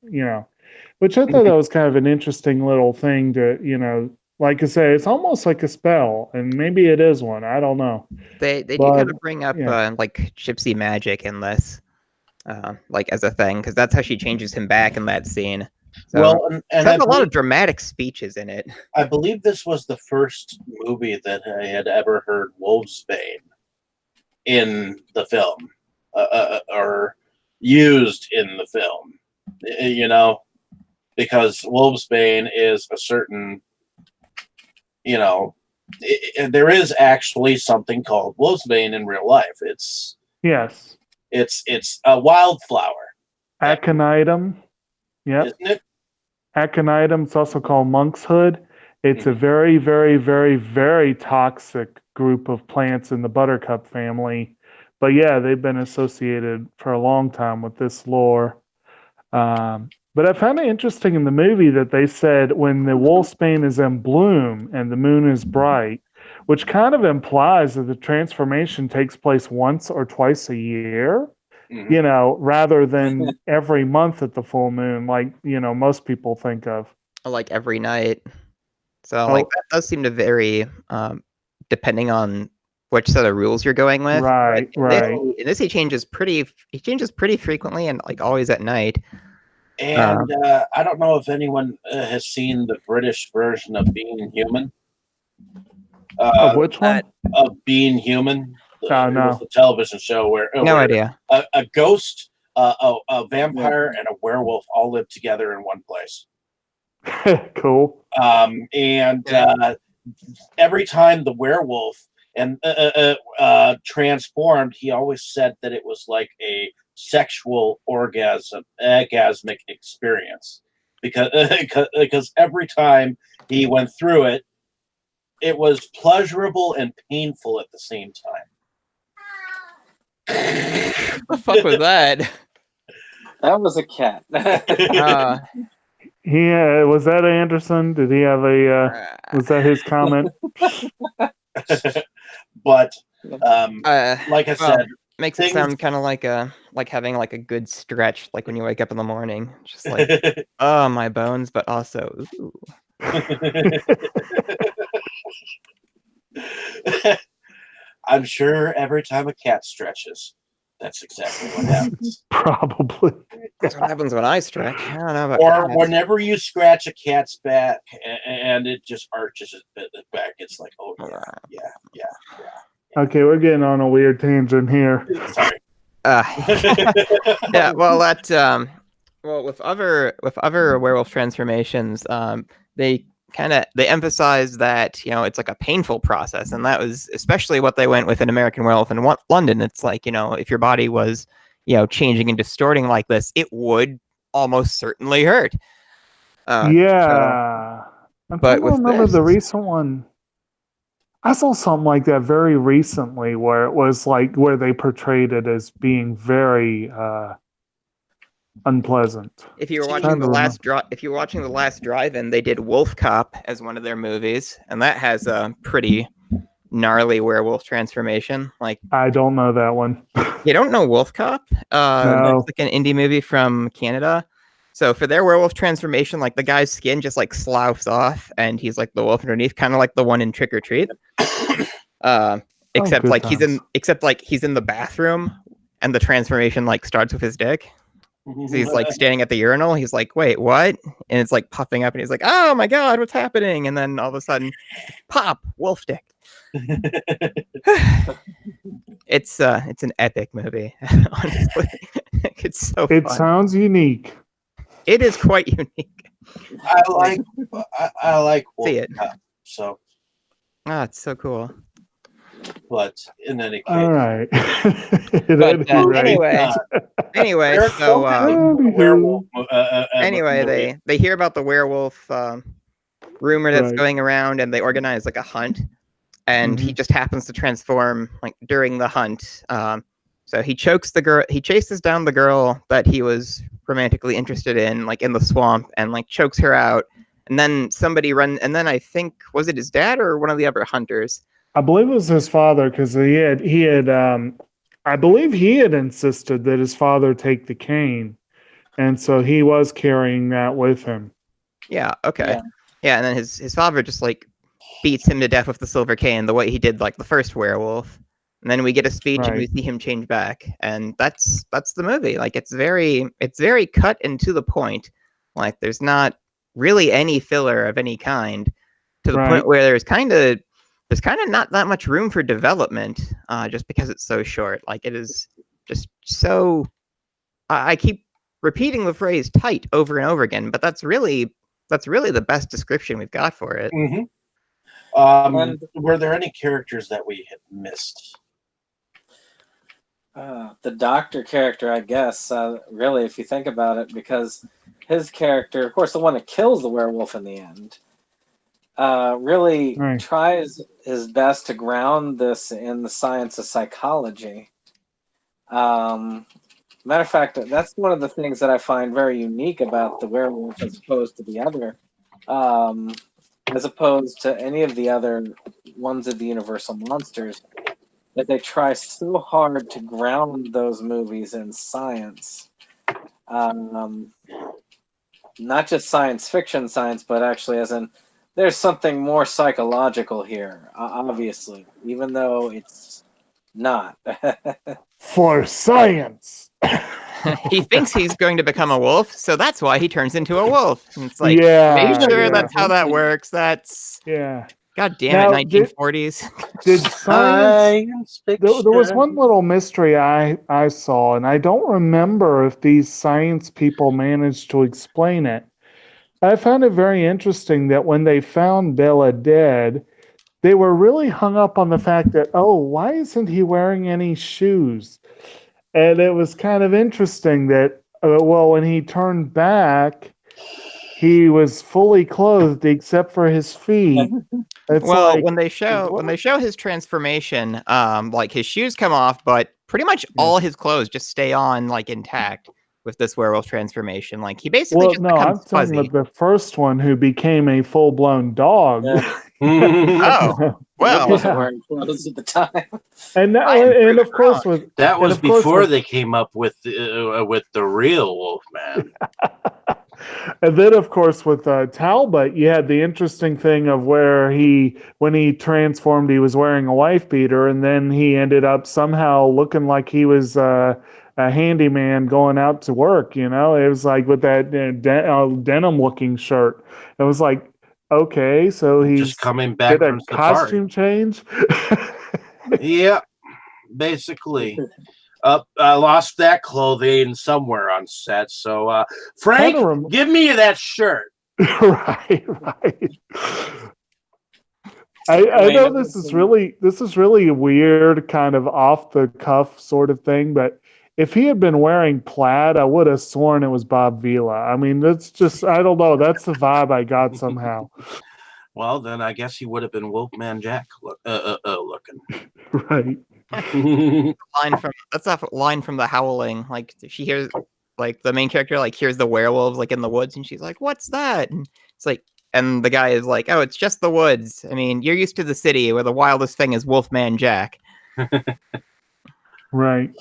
which I thought that was kind of an interesting little thing to, like I say, it's almost like a spell, and maybe it is one. I don't know. They do But, kind of bring up yeah. like gypsy magic in this, like as a thing, because that's how she changes him back in that scene. So Well, it and has a lot of dramatic speeches in it. I believe this was the first movie that I had ever heard Wolfsbane in the film, or used in the film. Because Wolfsbane is a certain, there is actually something called Wolfsbane in real life. Yes. It's a wildflower. Aconitum. Yep. Isn't it? Aconitum. It's also called monk's hood. It's a very, very, very, very toxic group of plants in the buttercup family. But yeah, they've been associated for a long time with this lore. But I found it interesting in the movie that they said when the Wolfsbane is in bloom and the moon is bright, which kind of implies that the transformation takes place once or twice a year, rather than every month at the full moon, like, most people think of. Like every night. So like that does seem to vary depending on which set of rules you're going with. Right, right. In this he changes pretty frequently and like always at night. And I don't know if anyone has seen the British version of Being Human. Which one? Of Being Human. No. It was a television show where idea. A ghost, a vampire, and a werewolf all live together in one place. Cool. Every time the werewolf transformed, he always said that it was like a sexual orgasmic experience, because every time he went through it, it was pleasurable and painful at the same time. What the fuck was that? That was a cat. Yeah, was that Anderson? Did he have was that his comment? But like I said, makes it sound kind of like having like a good stretch, like when you wake up in the morning, just like oh, my bones, but also ooh. I'm sure every time a cat stretches, that's exactly what happens. Probably. That's what happens when I stretch. I don't know about or cats. whenever you scratch a cat's back and it just arches its back, it's like, oh yeah. Okay, we're getting on a weird tangent here. Sorry. Yeah, well, with other werewolf transformations, they emphasize that it's like a painful process, and that was especially what they went with in American Werewolf in London. It's like if your body was changing and distorting like this, it would almost certainly hurt. Yeah, but with remember this, the recent one. I saw something like that very recently, where it was like where they portrayed it as being very unpleasant. If you were watching the last drive-in, they did Wolf Cop as one of their movies, and that has a pretty gnarly werewolf transformation. Like, I don't know that one. You don't know Wolf Cop? No. It's like an indie movie from Canada. So for their werewolf transformation, like the guy's skin just like sloughs off, and he's like the wolf underneath, kind of like the one in Trick or Treat. Except he's in the bathroom, and the transformation like starts with his dick. So he's like standing at the urinal. He's like, "Wait, what?" And it's like puffing up, and he's like, "Oh my god, what's happening?" And then all of a sudden, pop, wolf dick. It's an epic movie. Honestly, it's so. It fun. sounds unique. It is quite unique. I like Wolf See it. Cop, so. It's so cool. But in any case, all right. Anyway, so werewolf. Anyway, they hear about the werewolf rumor that's going around, and they organize like a hunt. And he just happens to transform like during the hunt. So he chokes the girl. He chases down the girl that he was romantically interested in, like in the swamp, and like chokes her out. And then somebody run. And then I think was it his dad or one of the other hunters? I believe it was his father because I believe he had insisted that his father take the cane, and so he was carrying that with him. Yeah. Okay. Yeah. And then his father just like beats him to death with the silver cane, the way he did like the first werewolf. And then we get a speech and we see him change back, and that's the movie. Like it's very cut and to the point. Like there's not really any filler of any kind, to the point where there's kind of not that much room for development, just because it's so short. Like it is just so. I keep repeating the phrase "tight" over and over again, but that's really the best description we've got for it. Mm-hmm. Were there any characters that we had missed? The doctor character, I guess, really, if you think about it, because his character, of course, the one that kills the werewolf in the end, really tries his best to ground this in the science of psychology. Matter of fact, that's one of the things that I find very unique about the werewolf as opposed to the other, as opposed to any of the other ones of the Universal monsters, that they try so hard to ground those movies in science. Not just science fiction science, but actually as in there's something more psychological here, obviously, even though it's not. For science. He thinks he's going to become a wolf, so that's why he turns into a wolf. And it's like, are you sure that's how that works? That's God damn it, 1940s. Did science fiction? There was one little mystery I saw, and I don't remember if these science people managed to explain it. I found it very interesting that when they found Bella dead, they were really hung up on the fact that, why isn't he wearing any shoes? And it was kind of interesting that, when he turned back, he was fully clothed except for his feet. When they show his transformation, like his shoes come off, but pretty much all his clothes just stay on like intact with this werewolf transformation. Like he basically becomes fuzzy. I'm the first one who became a full-blown dog. Oh, well, wasn't wearing clothes at the time. And of course that was before they came up with the real Wolfman. And then, of course, with Talbot, you had the interesting thing of where when he transformed, he was wearing a wife beater, and then he ended up somehow looking like he was a handyman going out to work. You know, it was like with that denim-looking shirt. It was like, okay, so he's just coming back from a costume change. Yeah, basically. I lost that clothing somewhere on set. So, Frank, give me that shirt. Right. I know this is really a weird kind of off the cuff sort of thing, but if he had been wearing plaid, I would have sworn it was Bob Vila. I mean, that's just, I don't know. That's the vibe I got somehow. Well, then I guess he would have been Wolfman Jack looking. Right. That's a line from The Howling. Like she hears, like the main character like hears the werewolves like in the woods, and she's like, "What's that?" And it's like, and the guy is like, "Oh, it's just the woods. I mean, you're used to the city where the wildest thing is Wolfman Jack." Right.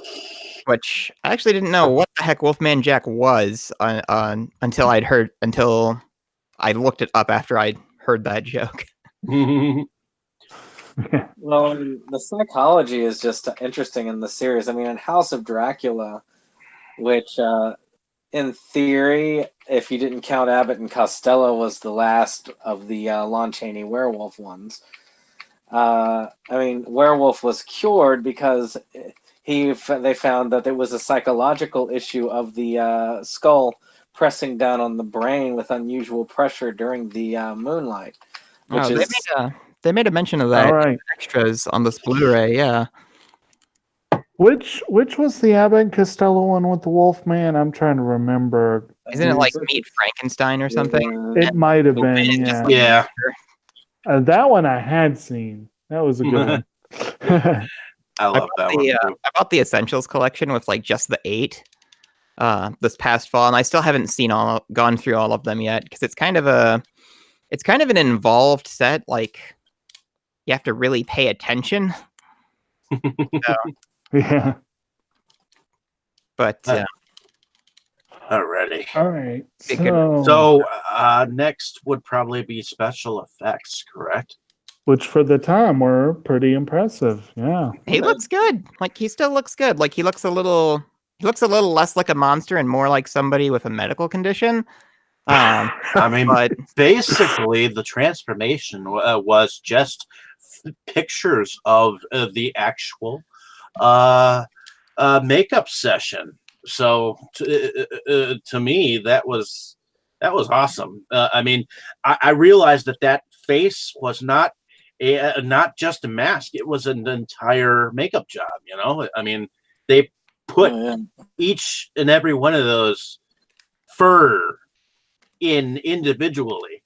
Which I actually didn't know what the heck Wolfman Jack was until I looked it up after I'd heard that joke. Well, the psychology is just interesting in the series. I mean, in House of Dracula, which in theory, if you didn't count Abbott and Costello, was the last of the Lon Chaney werewolf ones. I mean, werewolf was cured because they found that there was a psychological issue of the skull pressing down on the brain with unusual pressure during the moonlight. Which they made a mention of that in extras on this Blu-ray, yeah. Which was the Abbott and Costello one with the Wolfman? I'm trying to remember. Isn't it like Meet Frankenstein or something? It might have been, yeah. Yeah. That one I had seen. That was a good one. I love that one. I bought the Essentials collection with like just the 8 this past fall, and I still haven't gone through all of them yet because it's kind of an involved set. Like you have to really pay attention. Yeah. But Alrighty. All right. It could- So next would probably be special effects, correct? which for the time were pretty impressive. Yeah. he looks good. Like he still looks good. Like he looks a little less like a monster and more like somebody with a medical condition. I mean, But basically, the transformation was just pictures of the actual makeup session. So to me, that was awesome. I mean, I realized that face was not just a mask; it was an entire makeup job. You know, I mean, they put each and every one of those fur in individually.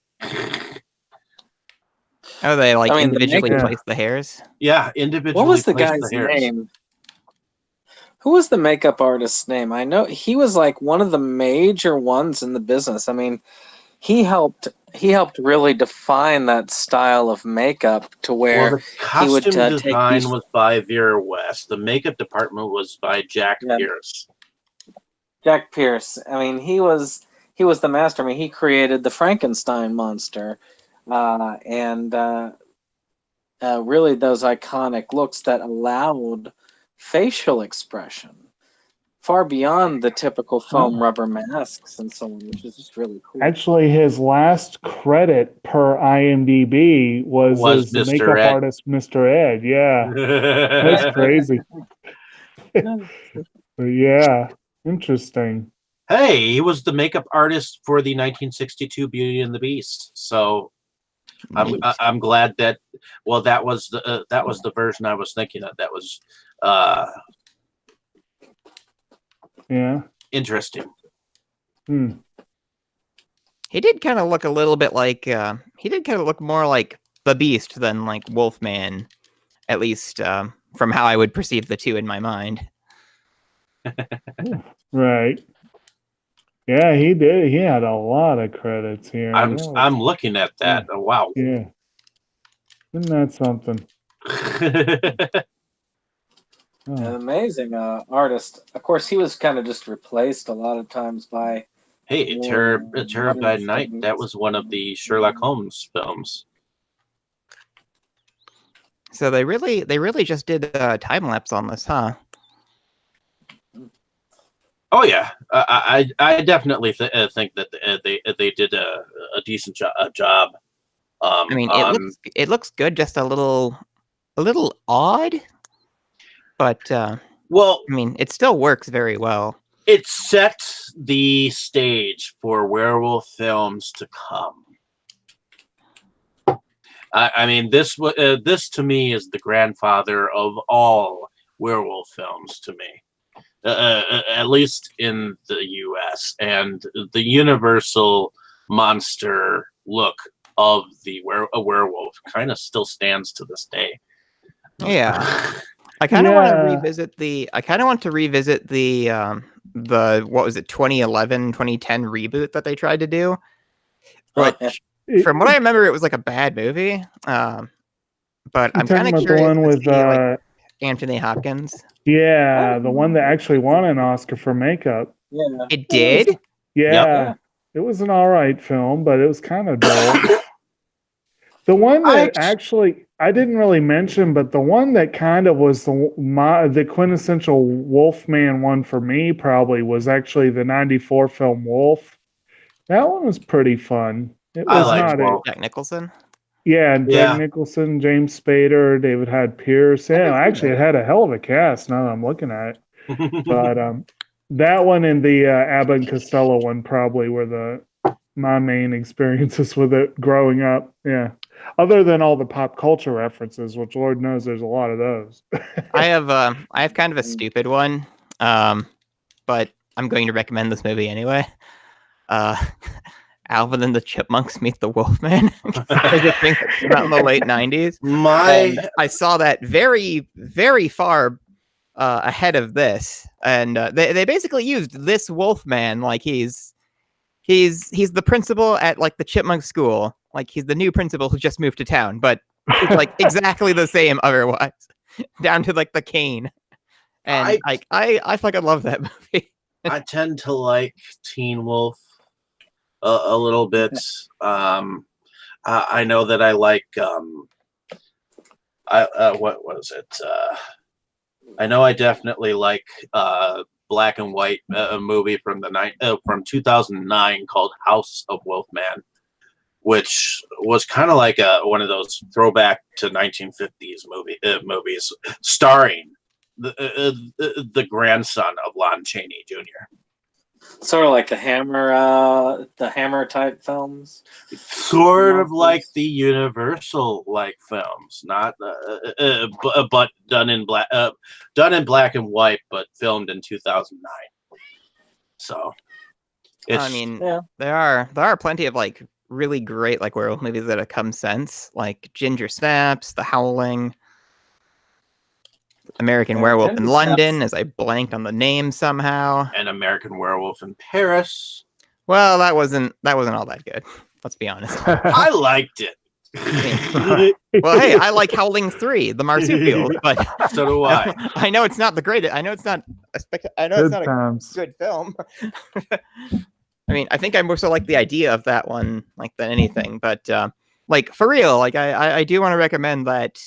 oh, they like I mean, the individually makeup- place the hairs. Yeah, individually. What was the placed guy's hairs. name? Who was the makeup artist's name? I know he was like one of the major ones in the business. I mean, he helped really define that style of makeup to where Well, the he would costume take design these. was by Vera West. The makeup department was by Jack Yeah. Pierce. Jack Pierce. I mean, he was the master. I mean, he created the Frankenstein monster, and really those iconic looks that allowed facial expression far beyond the typical foam rubber masks and so on, which is just really cool. Actually, his last credit per IMDb was as the Mr. makeup Ed. artist, Mr. Ed. Yeah, that's crazy. But yeah, interesting. Hey, he was the makeup artist for the 1962 Beauty and the Beast. So I'm glad that. Well, that was the version I was thinking of. That was Yeah. interesting. Hmm. He did kind of look a little bit like he did kind of look more like the Beast than like Wolfman, at least from how I would perceive the two in my mind. Right. Yeah, he did. He had a lot of credits here. I'm looking at that. Oh, wow. Yeah. Isn't that something? An Oh. amazing artist. Of course, he was kind of just replaced a lot of times by. Hey, Terror by Night. That was one of the Sherlock Holmes films. So they really just did time lapse on this, huh? Oh yeah, I definitely think that they did a decent job. I mean, it looks good, just a little odd, but well, I mean, it still works very well. it set the stage for werewolf films to come. I mean, this to me is the grandfather of all werewolf films to me, at least in the U.S. And the universal monster look of a werewolf kind of still stands to this day. Yeah. I kind of want to Yeah. revisit the what was it, 2011, 2010 reboot that they tried to do. Which, from what I remember, it was like a bad movie. But I'm kind of about curious the one to with see, like, Anthony Hopkins. yeah, the one that actually won an Oscar for makeup. Yeah. It did? Yeah. It was an all right film, but it was kind of dull. The one that actually I didn't really mention, but the one that kind of was the quintessential Wolfman one for me probably was actually the '94 film Wolf. That one was pretty fun. It was liked Wolf. Jack Nicholson. Yeah, and Yeah. Jack Nicholson, James Spader, David Hyde Pierce. Yeah, actually, it had a hell of a cast. Now that I'm looking at it, but that one and the Abbott and Costello one probably were my main experiences with it growing up. Yeah, other than all the pop culture references, which Lord knows there's a lot of those. I have kind of a stupid one, but I'm going to recommend this movie anyway. Alvin and the Chipmunks Meet the Wolfman. Like a thing that came out in the late 90s. My I saw that very, very far ahead of this, and they basically used this Wolfman like he's the principal at like the Chipmunk school, like he's the new principal who just moved to town, but it's like exactly the same otherwise, down to like the cane. And I fucking love that movie. I tend to like Teen Wolf a little bit. I know that I like what was it? I know I definitely like black and white movie from from 2009 called House of Wolfman, which was kind of like one of those throwback to 1950s movies starring the grandson of Lon Chaney Jr. Sort of like the Hammer type films. Sort of like the Universal like films, not but done in black and white, but filmed in 2009. So, I mean, there are plenty of like really great like werewolf movies that have come since, like Ginger Snaps, The Howling, American Werewolf in London, as I blanked on the name somehow. And American Werewolf in Paris. Well, that wasn't all that good. Let's be honest. I liked it. Well, hey, I like Howling 3, the marsupial, but so do I. I know it's not the greatest. I know it's not a good film. I mean, I think I more so like the idea of that one like than anything, but like for real, like I do want to recommend that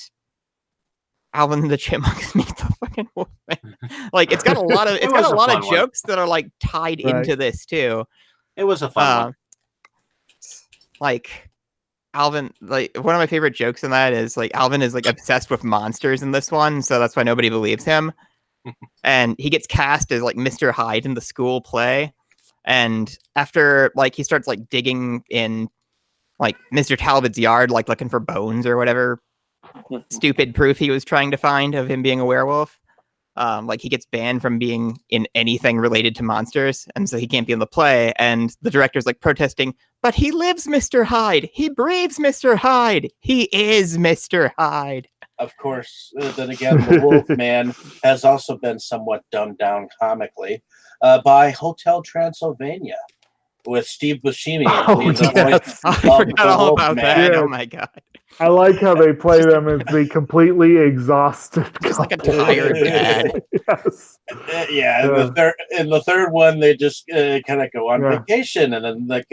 Alvin and the Chipmunks Meet the fucking Wolfman. Like it's got a lot of jokes that are like tied into this too. It was a fun one. Like Alvin, like one of my favorite jokes in that is like Alvin is like obsessed with monsters in this one, so that's why nobody believes him. And he gets cast as like Mr. Hyde in the school play. And after like he starts like digging in like Mr. Talbot's yard, like looking for bones or whatever stupid proof he was trying to find of him being a werewolf. Like he gets banned from being in anything related to monsters, and so he can't be in the play. And the director's like protesting, but he lives Mr. Hyde. He breathes Mr. Hyde. He is Mr. Hyde. Of course, then again, the Wolfman has also been somewhat dumbed down comically by Hotel Transylvania with Steve Buscemi. I forgot all about that. Yeah. Oh my god. I like how they play them as the completely exhausted. Just like a tired dad. Yes. Yeah, in the third one, they just kind of go on vacation, and then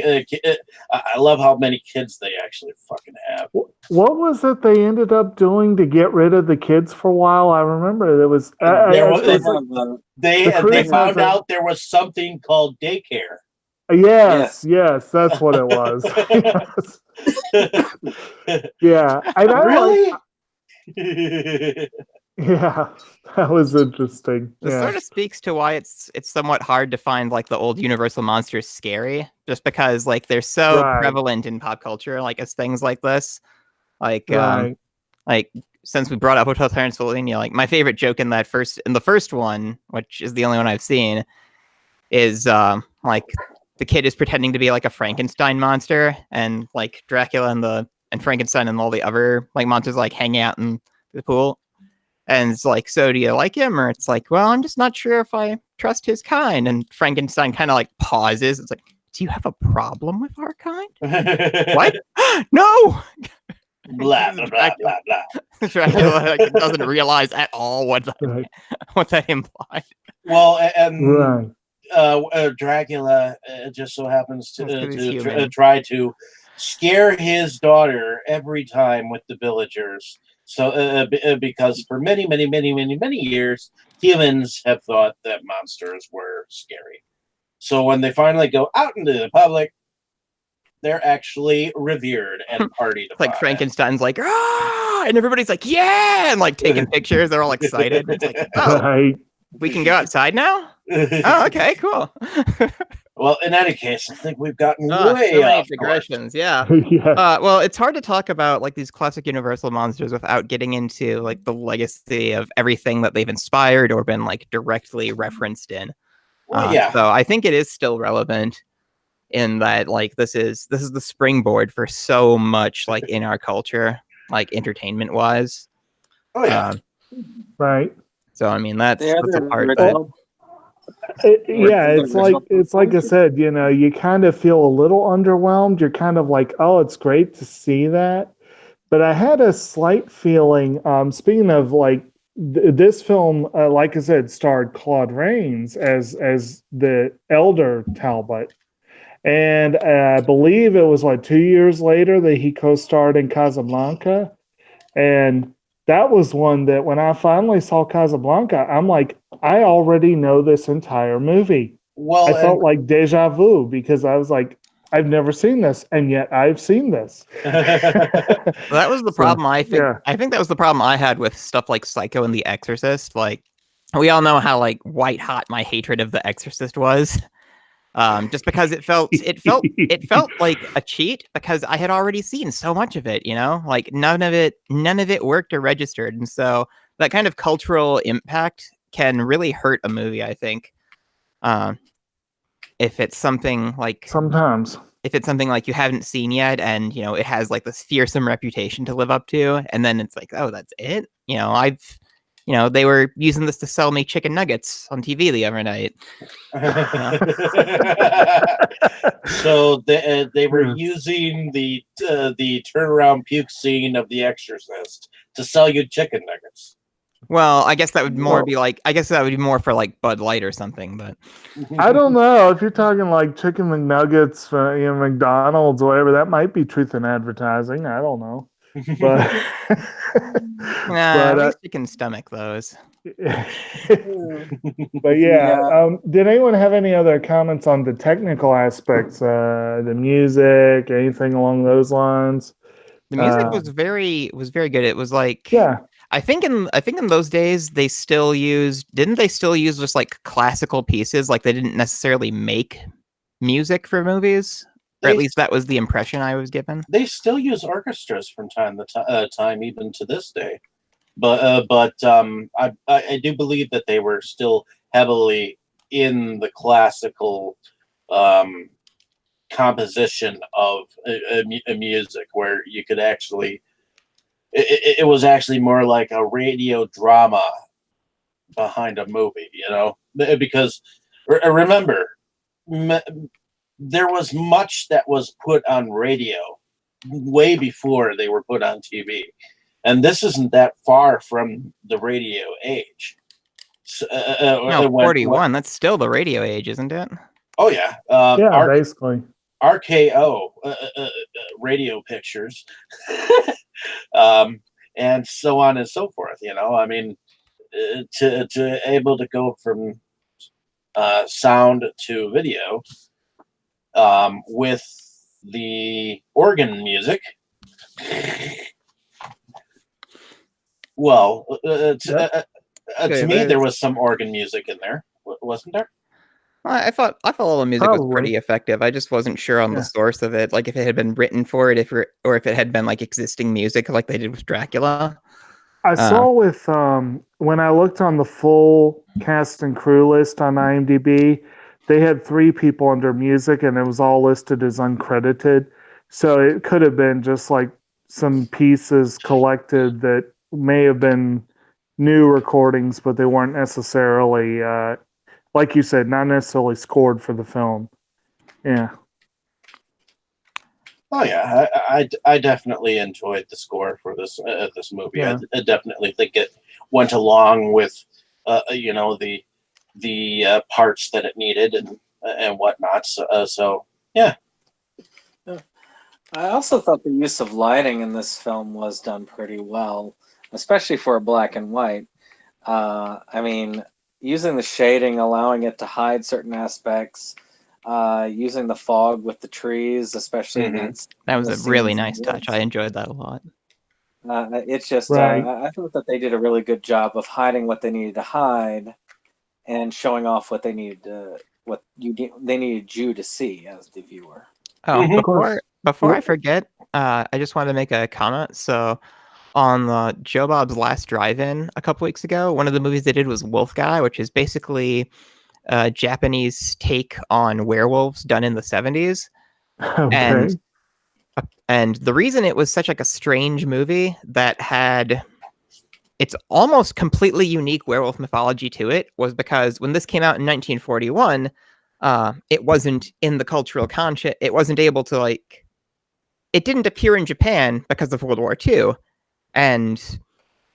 I love how many kids they actually fucking have. What was it they ended up doing to get rid of the kids for a while? I remember there was. They found out there was something called daycare. Yes, that's what it was. Yeah, really? Yeah, that was interesting. This sort of speaks to why it's somewhat hard to find like the old Universal monsters scary, just because like they're so prevalent in pop culture, like as things like this. Like like since we brought up Hotel Transylvania, like my favorite joke in the first one, which is the only one I've seen, is like the kid is pretending to be like a Frankenstein monster, and like Dracula and Frankenstein and all the other like monsters like hang out in the pool. And it's like, so do you like him? Or it's like, well, I'm just not sure if I trust his kind. And Frankenstein kind of like pauses. It's like, do you have a problem with our kind? What? No! Blah, blah, blah, blah, blah. Dracula like, doesn't realize at all what that implied. Well, and Dracula just so happens to try to scare his daughter every time with the villagers. So, because for many years, humans have thought that monsters were scary. So when they finally go out into the public, they're actually revered and partied upon. Like Frankenstein's like, ah! And everybody's like, yeah! And like taking pictures. They're all excited. It's like, oh, we can go outside now? Oh, okay, cool. Well, in any case, I think we've gotten way off digressions. Yeah. Yeah. Well, it's hard to talk about like these classic Universal monsters without getting into like the legacy of everything that they've inspired or been like directly referenced in. Well, yeah. So I think it is still relevant. in that like this is the springboard for so much like in our culture, like entertainment wise. Oh yeah. Right. So I mean that's The a other part. But original, Yeah, it's like I said, you kind of feel a little underwhelmed. You're kind of like, oh, it's great to see that. But I had a slight feeling, speaking of like this film, like I said, starred Claude Rains as the elder Talbot. And I believe it was like 2 years later that he co-starred in Casablanca. And that was one that when I finally saw Casablanca, I'm like, I already know this entire movie. Well, I felt like deja vu because I was like, I've never seen this, and yet I've seen this. that was the problem. I think. yeah. I think that was the problem I had with stuff like Psycho and The Exorcist. Like, we all know how like white hot my hatred of The Exorcist was. Just because it felt like a cheat because I had already seen so much of it. Like none of it worked or registered, and so that kind of cultural impact can really hurt a movie. I think. If it's something like Sometimes. If it's something like you haven't seen yet and it has like this fearsome reputation to live up to, and then it's like, oh, that's it. They were using this to sell me chicken nuggets on TV the other night. So they were using the turnaround puke scene of The Exorcist to sell you chicken nuggets. Well, I guess that would more be like, I guess that would be more for like Bud Light or something, but I don't know if you're talking like chicken McNuggets from McDonald's or whatever. That might be truth in advertising. I don't know, but at least you can stomach those. But yeah. Did anyone have any other comments on the technical aspects, the music, anything along those lines? The music was very good. It was like, yeah. I think in those days didn't they still use just like classical pieces? Like they didn't necessarily make music for movies, or at least that was the impression I was given. They still use orchestras from time to time, even to this day. But I do believe that they were still heavily in the classical composition of a music, where you could actually. It was actually more like a radio drama behind a movie, because remember, there was much that was put on radio way before they were put on TV. And this isn't that far from the radio age. No, 41. That's still the radio age, isn't it? Oh, yeah. Basically. RKO, radio pictures. And so on and so forth. I mean, to able to go from sound to video with the organ music. Well, to me, there was some organ music in there, wasn't there? I thought all the music was pretty effective. I just wasn't sure on the source of it, like if it had been written for it, or if it had been like existing music, like they did with Dracula. I saw with when I looked on the full cast and crew list on IMDb, they had 3 people under music, and it was all listed as uncredited. So it could have been just like some pieces collected that may have been new recordings, but they weren't necessarily. Like you said, not necessarily scored for the film. Yeah. Oh yeah, I definitely enjoyed the score for this movie. Yeah. I definitely think it went along with the parts that it needed and whatnot. So yeah. I also thought the use of lighting in this film was done pretty well, especially for a black and white. I mean, using the shading, allowing it to hide certain aspects, using the fog with the trees, especially that was a really nice touch. I enjoyed that a lot. It's just right. I thought that they did a really good job of hiding what they needed to hide and showing off what they needed they needed you to see as the viewer. Oh, before I forget, I just wanted to make a comment. So on Joe Bob's Last Drive-In a couple weeks ago, one of the movies they did was Wolf Guy, which is basically Japanese take on werewolves done in the 70s. Okay. And the reason it was such like a strange movie that had it's almost completely unique werewolf mythology to it was because when this came out in 1941, it wasn't in the cultural conscious. It wasn't able to it didn't appear in Japan because of World War II. And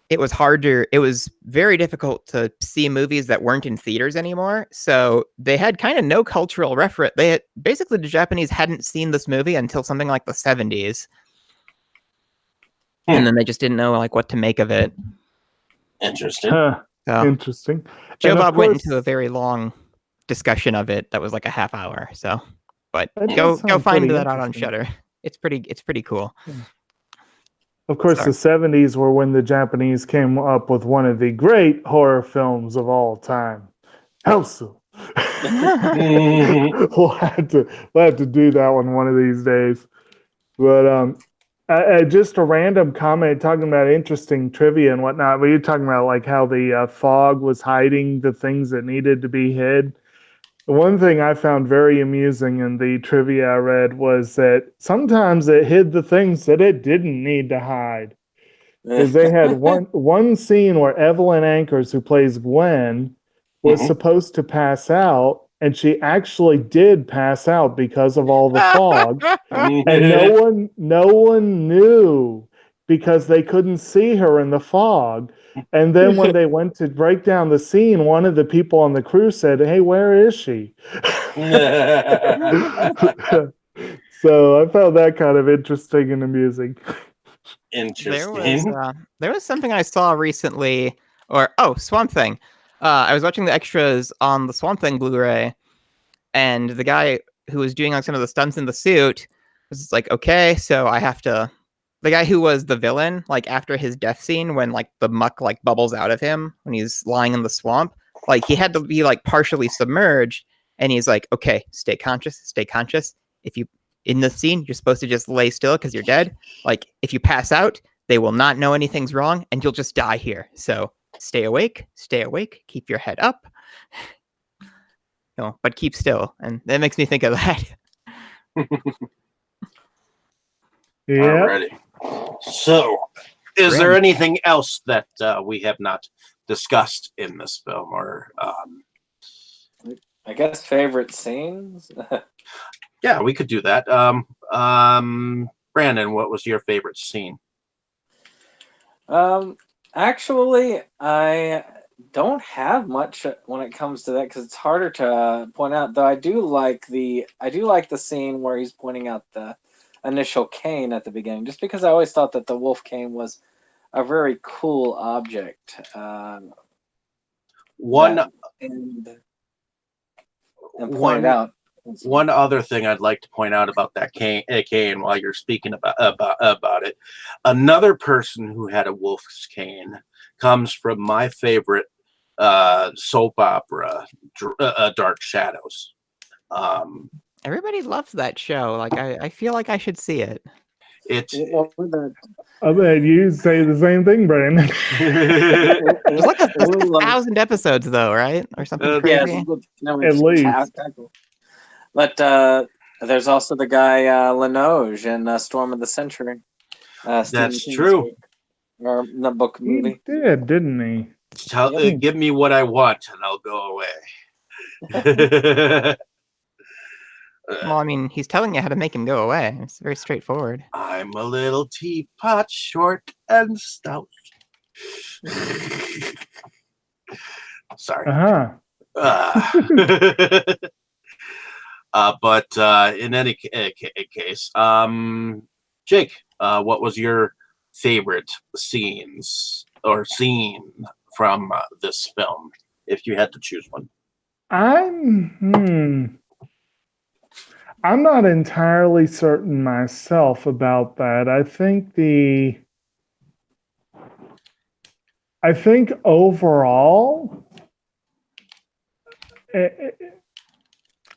it was very difficult to see movies that weren't in theaters anymore. So they had kind of no cultural reference. Basically the Japanese hadn't seen this movie until something like the 70s. And then they just didn't know what to make of it. Interesting. So Interesting. Joe And of Bob went course- into a very long discussion of it that was like a half hour. So, but That go does sound find pretty that out on interesting. Shudder. It's pretty cool. Of course, Sorry. the 70s were when the Japanese came up with one of the great horror films of all time, Hellsel. we'll have to do that one of these days. But just a random comment talking about interesting trivia and whatnot. Were you talking about how the fog was hiding the things that needed to be hid? The one thing I found very amusing in the trivia I read was that sometimes it hid the things that it didn't need to hide. Because they had one scene where Evelyn Ankers, who plays Gwen, was supposed to pass out, and she actually did pass out because of all the fog. And no one knew because they couldn't see her in the fog. And then when they went to break down the scene, one of the people on the crew said, "Hey, where is she?" So I found that kind of interesting and amusing. Interesting. There was something I saw recently, Swamp Thing. I was watching the extras on the Swamp Thing Blu-ray, and the guy who was doing some of the stunts in the suit was like, okay, so I have to. The guy who was the villain, after his death scene, when the muck bubbles out of him when he's lying in the swamp, he had to be partially submerged, and he's like, okay, stay conscious, stay conscious. If you in the scene, you're supposed to just lay still because you're dead. If you pass out, they will not know anything's wrong, and you'll just die here. So stay awake, keep your head up, but keep still, and that makes me think of that. Yeah. Alrighty. So, is there anything else that we have not discussed in this film, or I guess favorite scenes. yeah, we could do that. Brandon, what was your favorite scene? Actually, I don't have much when it comes to that because it's harder to point out. Though I do like the scene where he's pointing out the initial cane at the beginning, just because I always thought that the wolf cane was a very cool object. One pointed out. One other thing I'd like to point out about that cane while you're speaking about it, another person who had a wolf's cane comes from my favorite soap opera, Dark Shadows. Everybody loves that show. I feel like I should see it. I bet you say the same thing, Brandon. There's like 1,000 episodes, though, right? Or something crazy. At least. But there's also the guy Linoge in Storm of the Century. That's true. Or the book movie. He did, didn't he? Give me what I want, and I'll go away. Well, I mean, he's telling you how to make him go away. It's very straightforward. I'm a little teapot, short and stout. Sorry. But in any case, Jake, what was your favorite scene from this film, if you had to choose one? I'm not entirely certain myself about that. I think overall,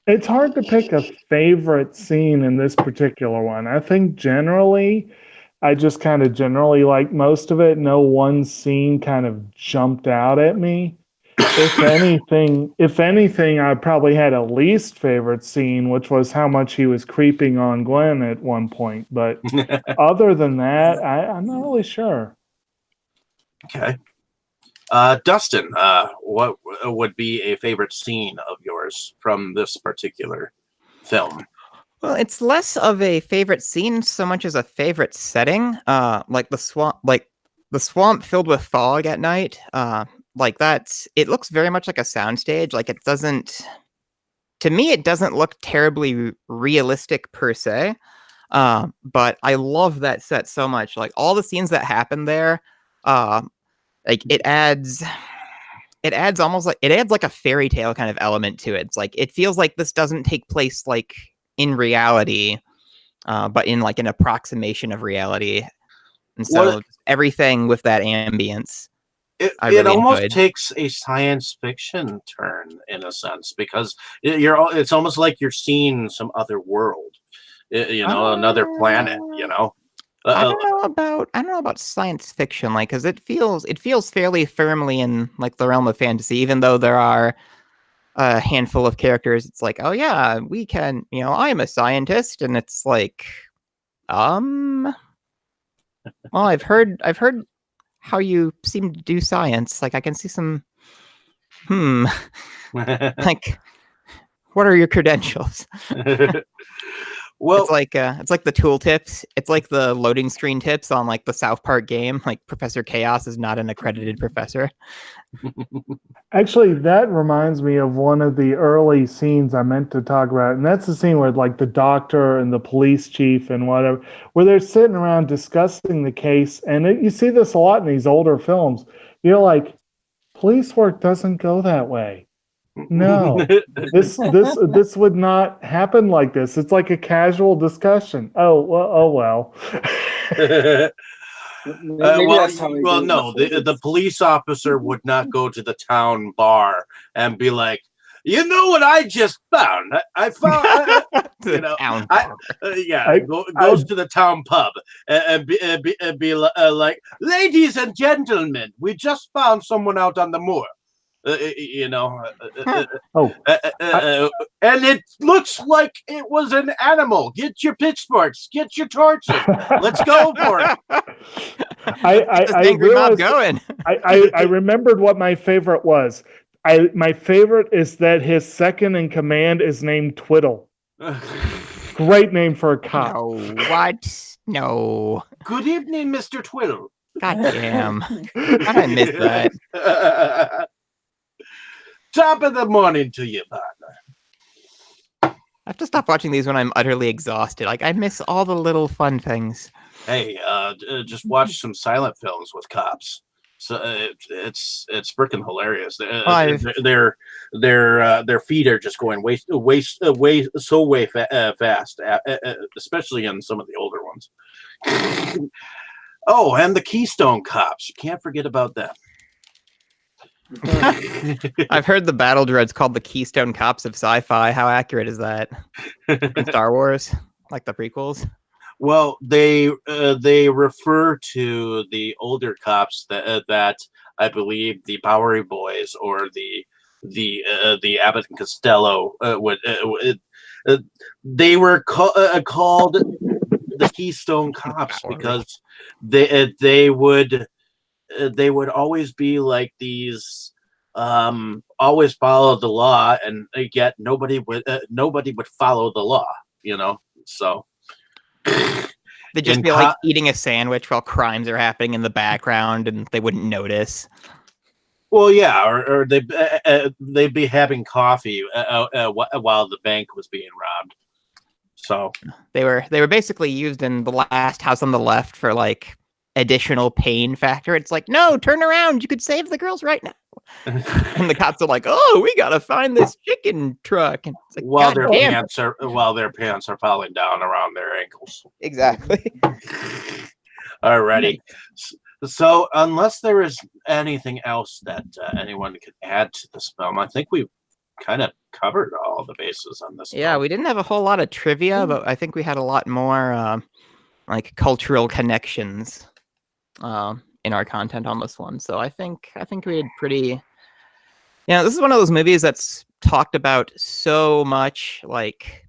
it's hard to pick a favorite scene in this particular one. I think generally, I just generally like most of it. No one scene kind of jumped out at me. If anything, I probably had a least favorite scene, which was how much he was creeping on Glenn at one point. But other than that, I'm not really sure. Okay. Dustin, what would be a favorite scene of yours from this particular film? Well, it's less of a favorite scene so much as a favorite setting. Like the swamp filled with fog at night. Like that's it looks very much like a soundstage. Like it doesn't to me it doesn't look terribly realistic per se. But I love that set so much. Like all the scenes that happen there, like it adds almost like it adds like a fairy tale kind of element to it. It's like it feels like this doesn't take place like in reality, but in like an approximation of reality. And so everything with that ambience, It really almost enjoyed. takes a science fiction turn in a sense because it's almost like you're seeing some other world, another planet. I don't know about science fiction, like because it feels fairly firmly in like the realm of fantasy, even though there are a handful of characters. It's like, oh yeah, we can, I'm a scientist, and it's like, well, I've heard how you seem to do science. Like I can see some, like, what are your credentials? Well, it's like the tooltips. It's like the loading screen tips on like the South Park game. Like Professor Chaos is not an accredited professor. Actually, that reminds me of one of the early scenes I meant to talk about, and that's the scene where like the doctor and the police chief and whatever, where they're sitting around discussing the case, and you see this a lot in these older films. You're like, police work doesn't go that way. No, this would not happen like this. It's like a casual discussion. Oh well. No, the police officer would not go to the town bar and be like, you know what I just found? I found, goes to the town pub and be like, ladies and gentlemen, we just found someone out on the moor. And it looks like it was an animal. Get your pitchforks, get your torches. Let's go for it. I realized going. I remembered what my favorite was. My favorite is that his second in command is named Twiddle. Great name for a cop. No, what? No. Good evening, Mr. Twiddle. God damn. I missed that. Top of the morning to you, partner. I have to stop watching these when I'm utterly exhausted. Like I miss all the little fun things. Hey, just watch some silent films with cops. So it's freaking hilarious. Their feet are just going way fast, especially in some of the older ones. Oh, and the Keystone Cops. You can't forget about them. I've heard the battle dreads called the Keystone Cops of sci-fi. How accurate is that? In Star Wars, like the prequels. Well, they refer to the older cops that I believe the Bowery Boys or the Abbott and Costello they were called the Keystone Cops because they would always be like these, always follow the law, and yet nobody would follow the law, so they'd just be like eating a sandwich while crimes are happening in the background and they wouldn't notice. Well, yeah, or they'd be having coffee while the bank was being robbed. So they were basically used in The Last House on the Left for like additional pain factor. It's like, no, turn around, you could save the girls right now. And the cops are like, oh, we gotta find this chicken truck. And it's like, while their pants are falling down around their ankles. Exactly. Alrighty. So unless there is anything else that anyone could add to this film, I think we've kind of covered all the bases on this. Yeah, film. We didn't have a whole lot of trivia, but I think we had a lot more like cultural connections in our content on this one. So I think we did This is one of those movies that's talked about so much, like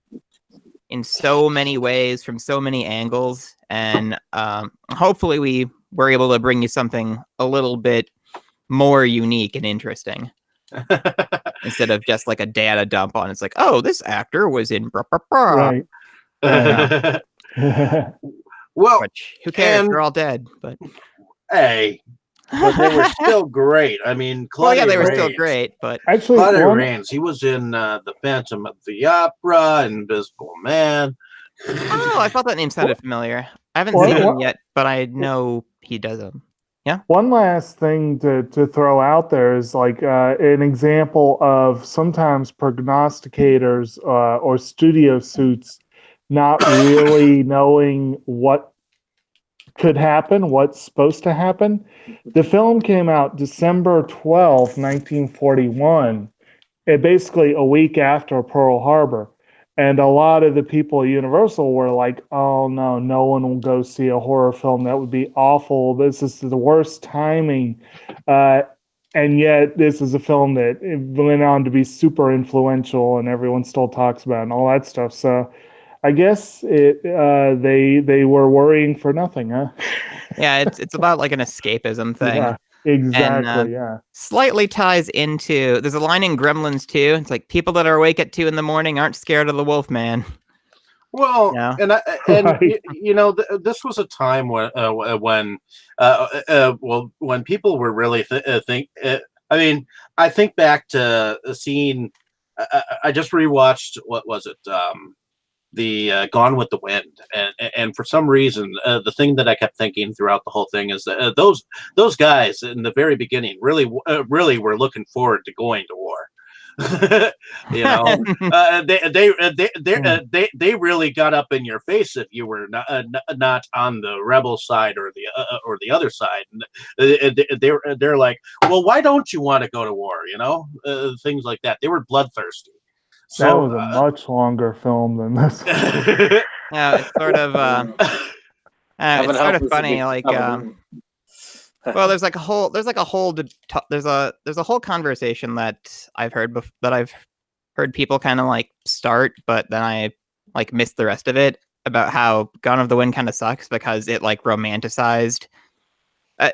in so many ways, from so many angles, and hopefully we were able to bring you something a little bit more unique and interesting instead of just like a data dump on. It's like, oh, this actor was in blah, blah, blah. Right. Well, Which, who cares? and- They're all dead. But hey, but they were still great. I mean, well, yeah, Claudia they were still Rains. great. But Actually, Claudia one, Rains. He was in The Phantom of the Opera, Invisible Man. oh, I thought that name sounded familiar. I haven't What- seen him what- yet, but I know he does them. one last thing to throw out there is like an example of sometimes prognosticators or studio suits not really knowing what could happen, what's supposed to happen. The film came out December 12th, 1941, basically a week after Pearl Harbor. And a lot of the people at Universal were like, oh no, no one will go see a horror film. That would be awful. This is the worst timing. And yet this is a film that went on to be super influential and everyone still talks about it and all that stuff. So I guess they were worrying for nothing, huh? Yeah, it's about like an escapism thing. Yeah, exactly. And, yeah. Slightly ties into, there's a line in Gremlins 2. It's like, people that are awake at 2 a.m. aren't scared of the Wolfman. Well, Yeah. Right. This was a time when people were really I mean, I think back to a scene. I just rewatched, what was it? The Gone with the Wind, and for some reason, the thing that I kept thinking throughout the whole thing is that those guys in the very beginning really were looking forward to going to war. They really got up in your face if you were not on the rebel side or the other side. They're like, well, why don't you want to go to war? Things like that. They were bloodthirsty. So, That was a much longer film than this. Yeah, it's sort of Heaven it's sort help of us funny, if like we cover well, there's a whole conversation that I've heard people kind of like start, but then I like missed the rest of it, about how Gone of the Wind kind of sucks because it like romanticized. The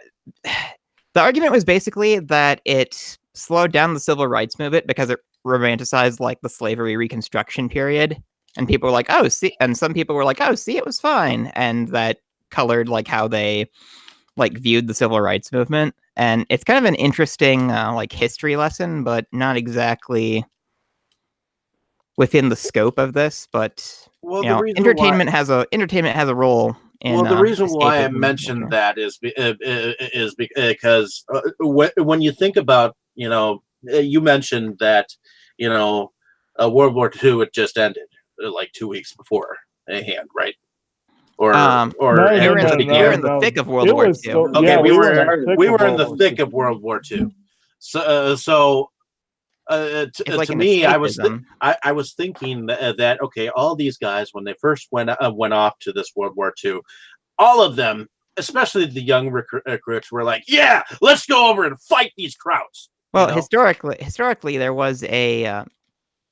argument was basically that it slowed down the civil rights movement because it romanticized like the slavery reconstruction period, and people were like, oh, see, and some people were like, oh, see, it was fine, and that colored like how they like viewed the civil rights movement. And it's kind of an interesting like history lesson, but not exactly within the scope of this. But well, entertainment has a role in. Well, the reason why I escapism mentioned culture. that is because when you think about, you mentioned that, World War II had just ended like 2 weeks beforehand, right? Or No, we were at the in beginning. the thick of World It War was II. still- Okay, yeah, we were in the World thick War of World War II. So It's like to an me, I escapism. was thinking that okay, all these guys when they first went off to this World War II, all of them, especially the young recruits, were like, "Yeah, let's go over and fight these Krauts." Well, historically, there was a.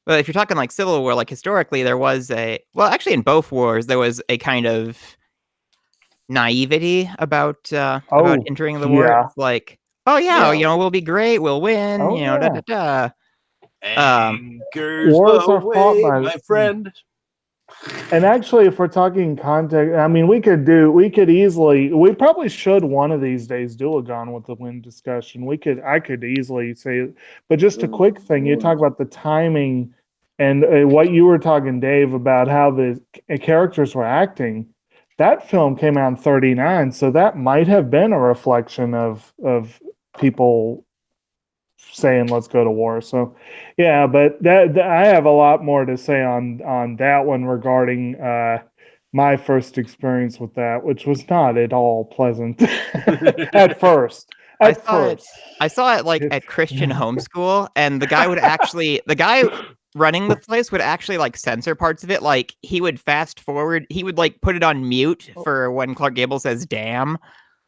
Well, if you're talking like Civil War, like historically, there was a. Well, actually, in both wars, there was a kind of naivety about entering the war. yeah. It's like, oh yeah, Yeah. we'll be great, we'll win. Oh, Da da da. Anchors Wars are fought away, by- my friend. And actually, if we're talking context, I mean, we probably should one of these days do a Gone with the Wind discussion. I could easily say, but just a quick thing, you talk about the timing and what you were talking, Dave, about how the characters were acting. That film came out in 1939, so that might have been a reflection of people saying let's go to war. So yeah, but that I have a lot more to say on that one regarding my first experience with that, which was not at all pleasant at first. I saw it like at Christian homeschool, and the guy running the place would actually like censor parts of it. Like he would fast forward, he would like put it on mute for when Clark Gable says "damn."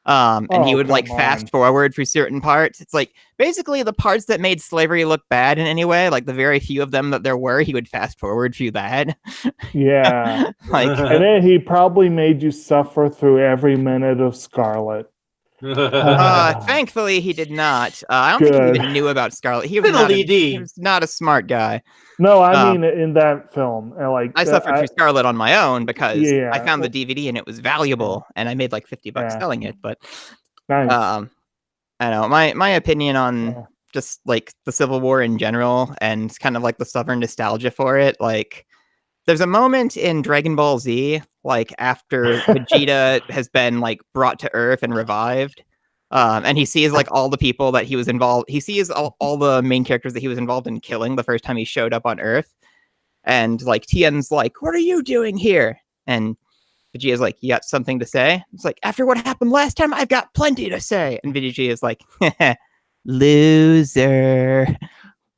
And he Oh, would like come fast on. forward for certain parts. It's like basically the parts that made slavery look bad in any way, like the very few of them that there were, he would fast forward through that. Yeah. Like, And then he probably made you suffer through every minute of Scarlet. thankfully he did not. I don't think he Good. even knew about Scarlet. He was not a smart guy. No, I Uh, mean in that film. Like I suffered through Scarlet on my own because I Yeah. found the DVD and it was valuable, and I made like $50 Yeah. selling it. But Nice. I know my opinion on Yeah. just like the Civil War in general and kind of like the stubborn nostalgia for it. Like, there's a moment in Dragon Ball Z, like after Vegeta has been like brought to Earth and revived, and he sees like all the people that he was involved. He sees all the main characters that he was involved in killing the first time he showed up on Earth, and like Tien's like, "What are you doing here?" And Vegeta's like, "You got something to say?" It's like, "After what happened last time, I've got plenty to say." And Vegeta is like, "Loser."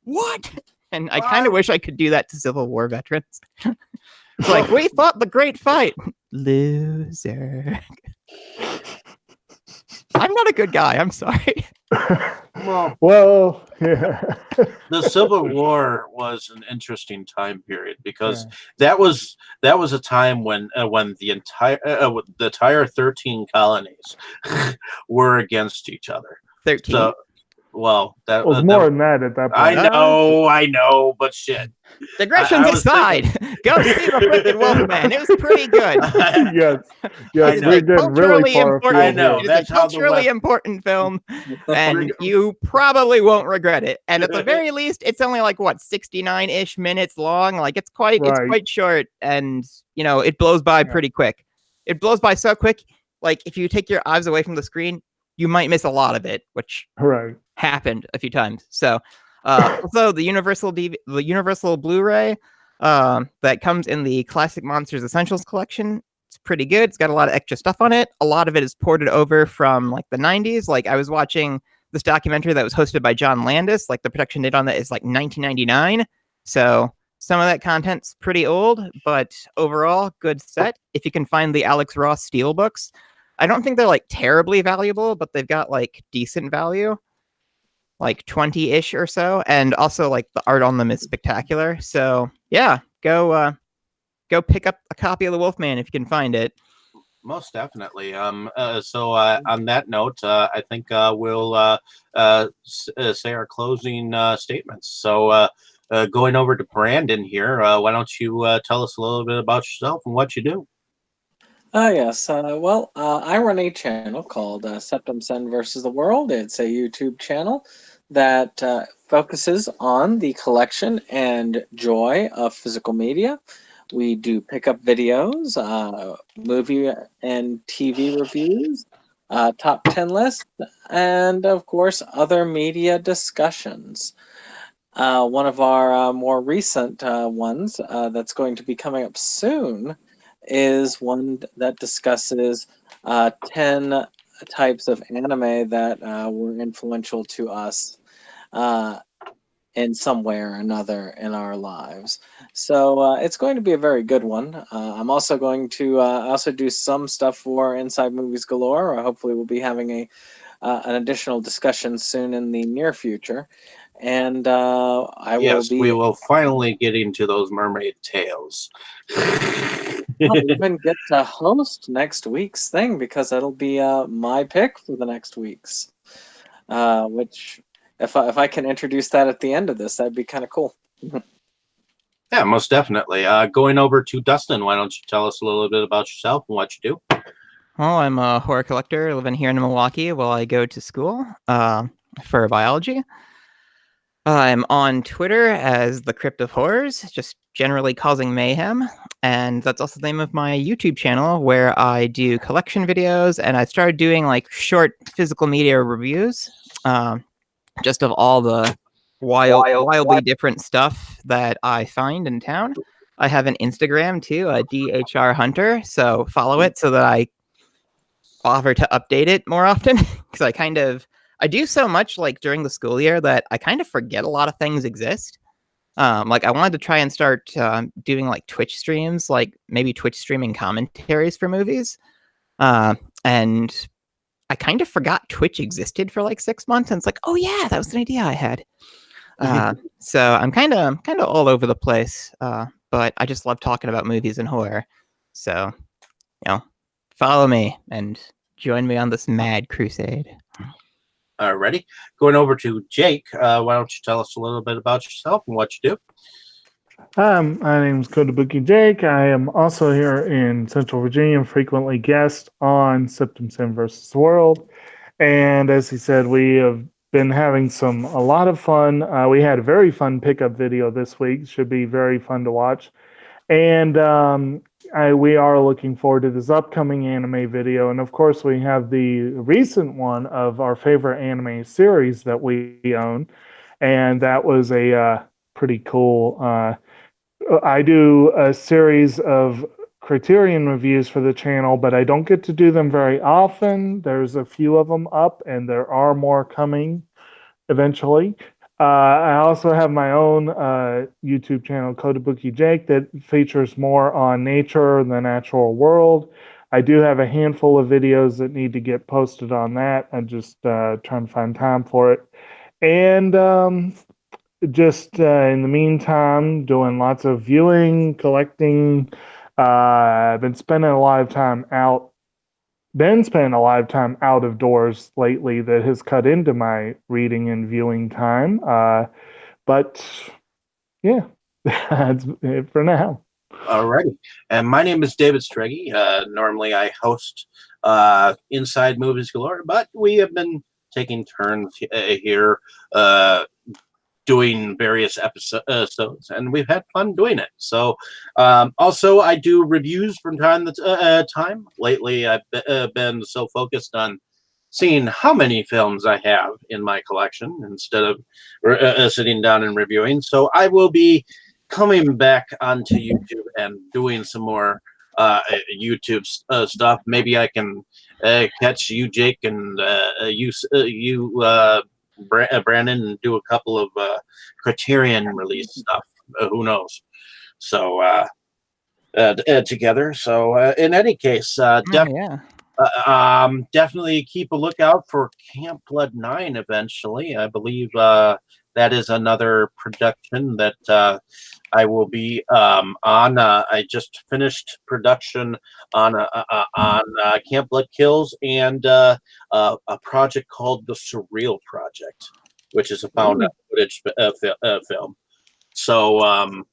What? And I kind of wish I could do that to Civil War veterans. It's like, we fought the great fight. Loser. I'm not a good guy. I'm sorry. Well, yeah. The Civil War was an interesting time period because that was a time when the entire 13 colonies were against each other. 13. So, well, that was more than that at that point. I know, but shit. Digressions aside, go see the freaking Wolfman. It was pretty good. yes, It's we're a getting really far important. I know. It's a culturally important film, and you probably won't regret it. And at the very least, it's only like what 69-ish minutes long. Like it's quite short, and you know it blows by pretty quick. It blows by so quick. Like if you take your eyes away from the screen, you might miss a lot of it, which happened a few times. So. Also, the Universal Blu-ray that comes in the Classic Monsters Essentials collection. It's pretty good. It's got a lot of extra stuff on it. A lot of it is ported over from like the 90s. Like I was watching this documentary that was hosted by John Landis. Like the production date on that is like 1999. So some of that content's pretty old, but overall, good set. If you can find the Alex Ross Steelbooks, I don't think they're like terribly valuable, but they've got like decent value. Like 20-ish or so, and also like the art on them is spectacular. So yeah, go pick up a copy of the Wolfman if you can find it. Most definitely. So on that note, I think we'll say our closing statements. So going over to Brandon here, why don't you tell us a little bit about yourself and what you do? Yes. I run a channel called Septum Sen versus the World. It's a YouTube channel that focuses on the collection and joy of physical media. We do pickup videos, movie and TV reviews, top 10 lists, and of course, other media discussions. One of our more recent ones that's going to be coming up soon is one that discusses 10 types of anime that were influential to us in some way or another in our lives. So it's going to be a very good one. I'm also going to also do some stuff for Inside Movies Galore. Hopefully we'll be having an additional discussion soon in the near future. And we will finally get into those mermaid tales. I'll even get to host next week's thing because it'll be my pick for the next week's. Which, if I can introduce that at the end of this, that'd be kind of cool. Yeah, most definitely. Going over to Dustin, why don't you tell us a little bit about yourself and what you do? Well, I'm a horror collector living here in Milwaukee while I go to school for biology. I'm on Twitter as the Crypt of Horrors, just generally causing mayhem. And that's also the name of my YouTube channel where I do collection videos, and I started doing like short physical media reviews, just of all the wildly different stuff that I find in town. I have an Instagram too, a DHR Hunter, so follow it so that I offer to update it more often because I do so much like during the school year that I kind of forget a lot of things exist. Like I wanted to try and start doing like Twitch streams, like maybe Twitch streaming commentaries for movies. And I kind of forgot Twitch existed for like 6 months, and it's like, oh yeah, that was an idea I had. So I'm kind of all over the place, but I just love talking about movies and horror. So, follow me and join me on this mad crusade. Ready? Going over to Jake. Why don't you tell us a little bit about yourself and what you do? My name is Kotobuki Jake. I am also here in Central Virginia, frequently guest on Symptom Sin vs. the World. And as he said, we have been having a lot of fun. We had a very fun pickup video this week. Should be very fun to watch. And we are looking forward to this upcoming anime video. And of course, we have the recent one of our favorite anime series that we own. And that was a pretty cool. I do a series of Criterion reviews for the channel, but I don't get to do them very often. There's a few of them up, and there are more coming eventually. I also have my own YouTube channel, Kotobuki Jake, that features more on nature and the natural world. I do have a handful of videos that need to get posted on that. I'm just trying to find time for it. And just in the meantime, doing lots of viewing, collecting. I've been spending a lot of time out of doors lately that has cut into my reading and viewing time. But yeah, that's it for now. Alrighty. And my name is David Streggy. Normally I host Inside Movies Galore, but we have been taking turns here doing various episodes, and we've had fun doing it. So also I do reviews from time to time. Lately I've been so focused on seeing how many films I have in my collection instead of sitting down and reviewing. So I will be coming back onto YouTube and doing some more YouTube stuff. Maybe I can catch you, Jake, and Brandon, and do a couple of Criterion release stuff. Who knows? So together. So in any case, definitely keep a lookout for Camp Blood 9 eventually. I believe that is another production that I will be on. I just finished production on Camp Blood Kills and a project called The Surreal Project, which is a found footage film. So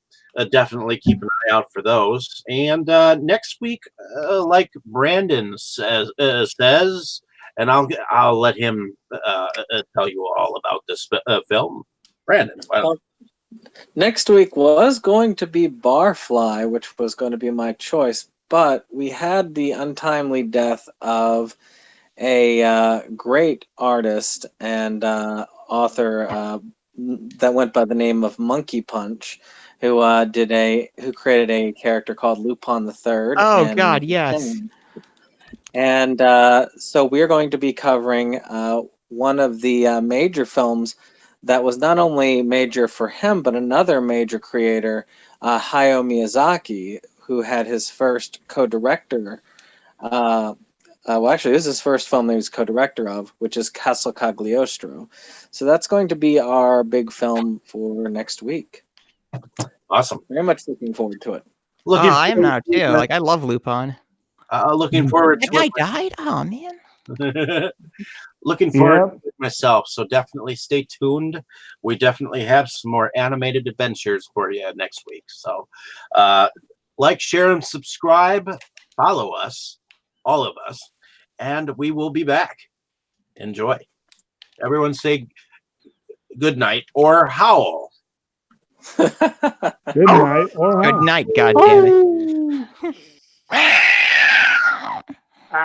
definitely keep an eye out for those. And next week, like Brandon says, and I'll let him tell you all about this film. Brandon, next week was going to be Barfly, which was going to be my choice, but we had the untimely death of a great artist and author that went by the name of Monkey Punch, who created a character called Lupin the Third. Oh God, yes. And so we're going to be covering one of the major films that was not only major for him, but another major creator, Hayao Miyazaki, who had his first co-director. Well, actually, this is his first film that he was co-director of, which is Castle Cagliostro. So that's going to be our big film for next week. Awesome. Very much looking forward to it. I am now too. Like, I love Lupin. Looking forward to it. Guy died? Oh, man. Looking forward to it myself. So definitely stay tuned. We definitely have some more animated adventures for you next week. So like, share, and subscribe. Follow us, all of us, and we will be back. Enjoy. Everyone say good night or howl. Good night or howl. Good night, goddammit.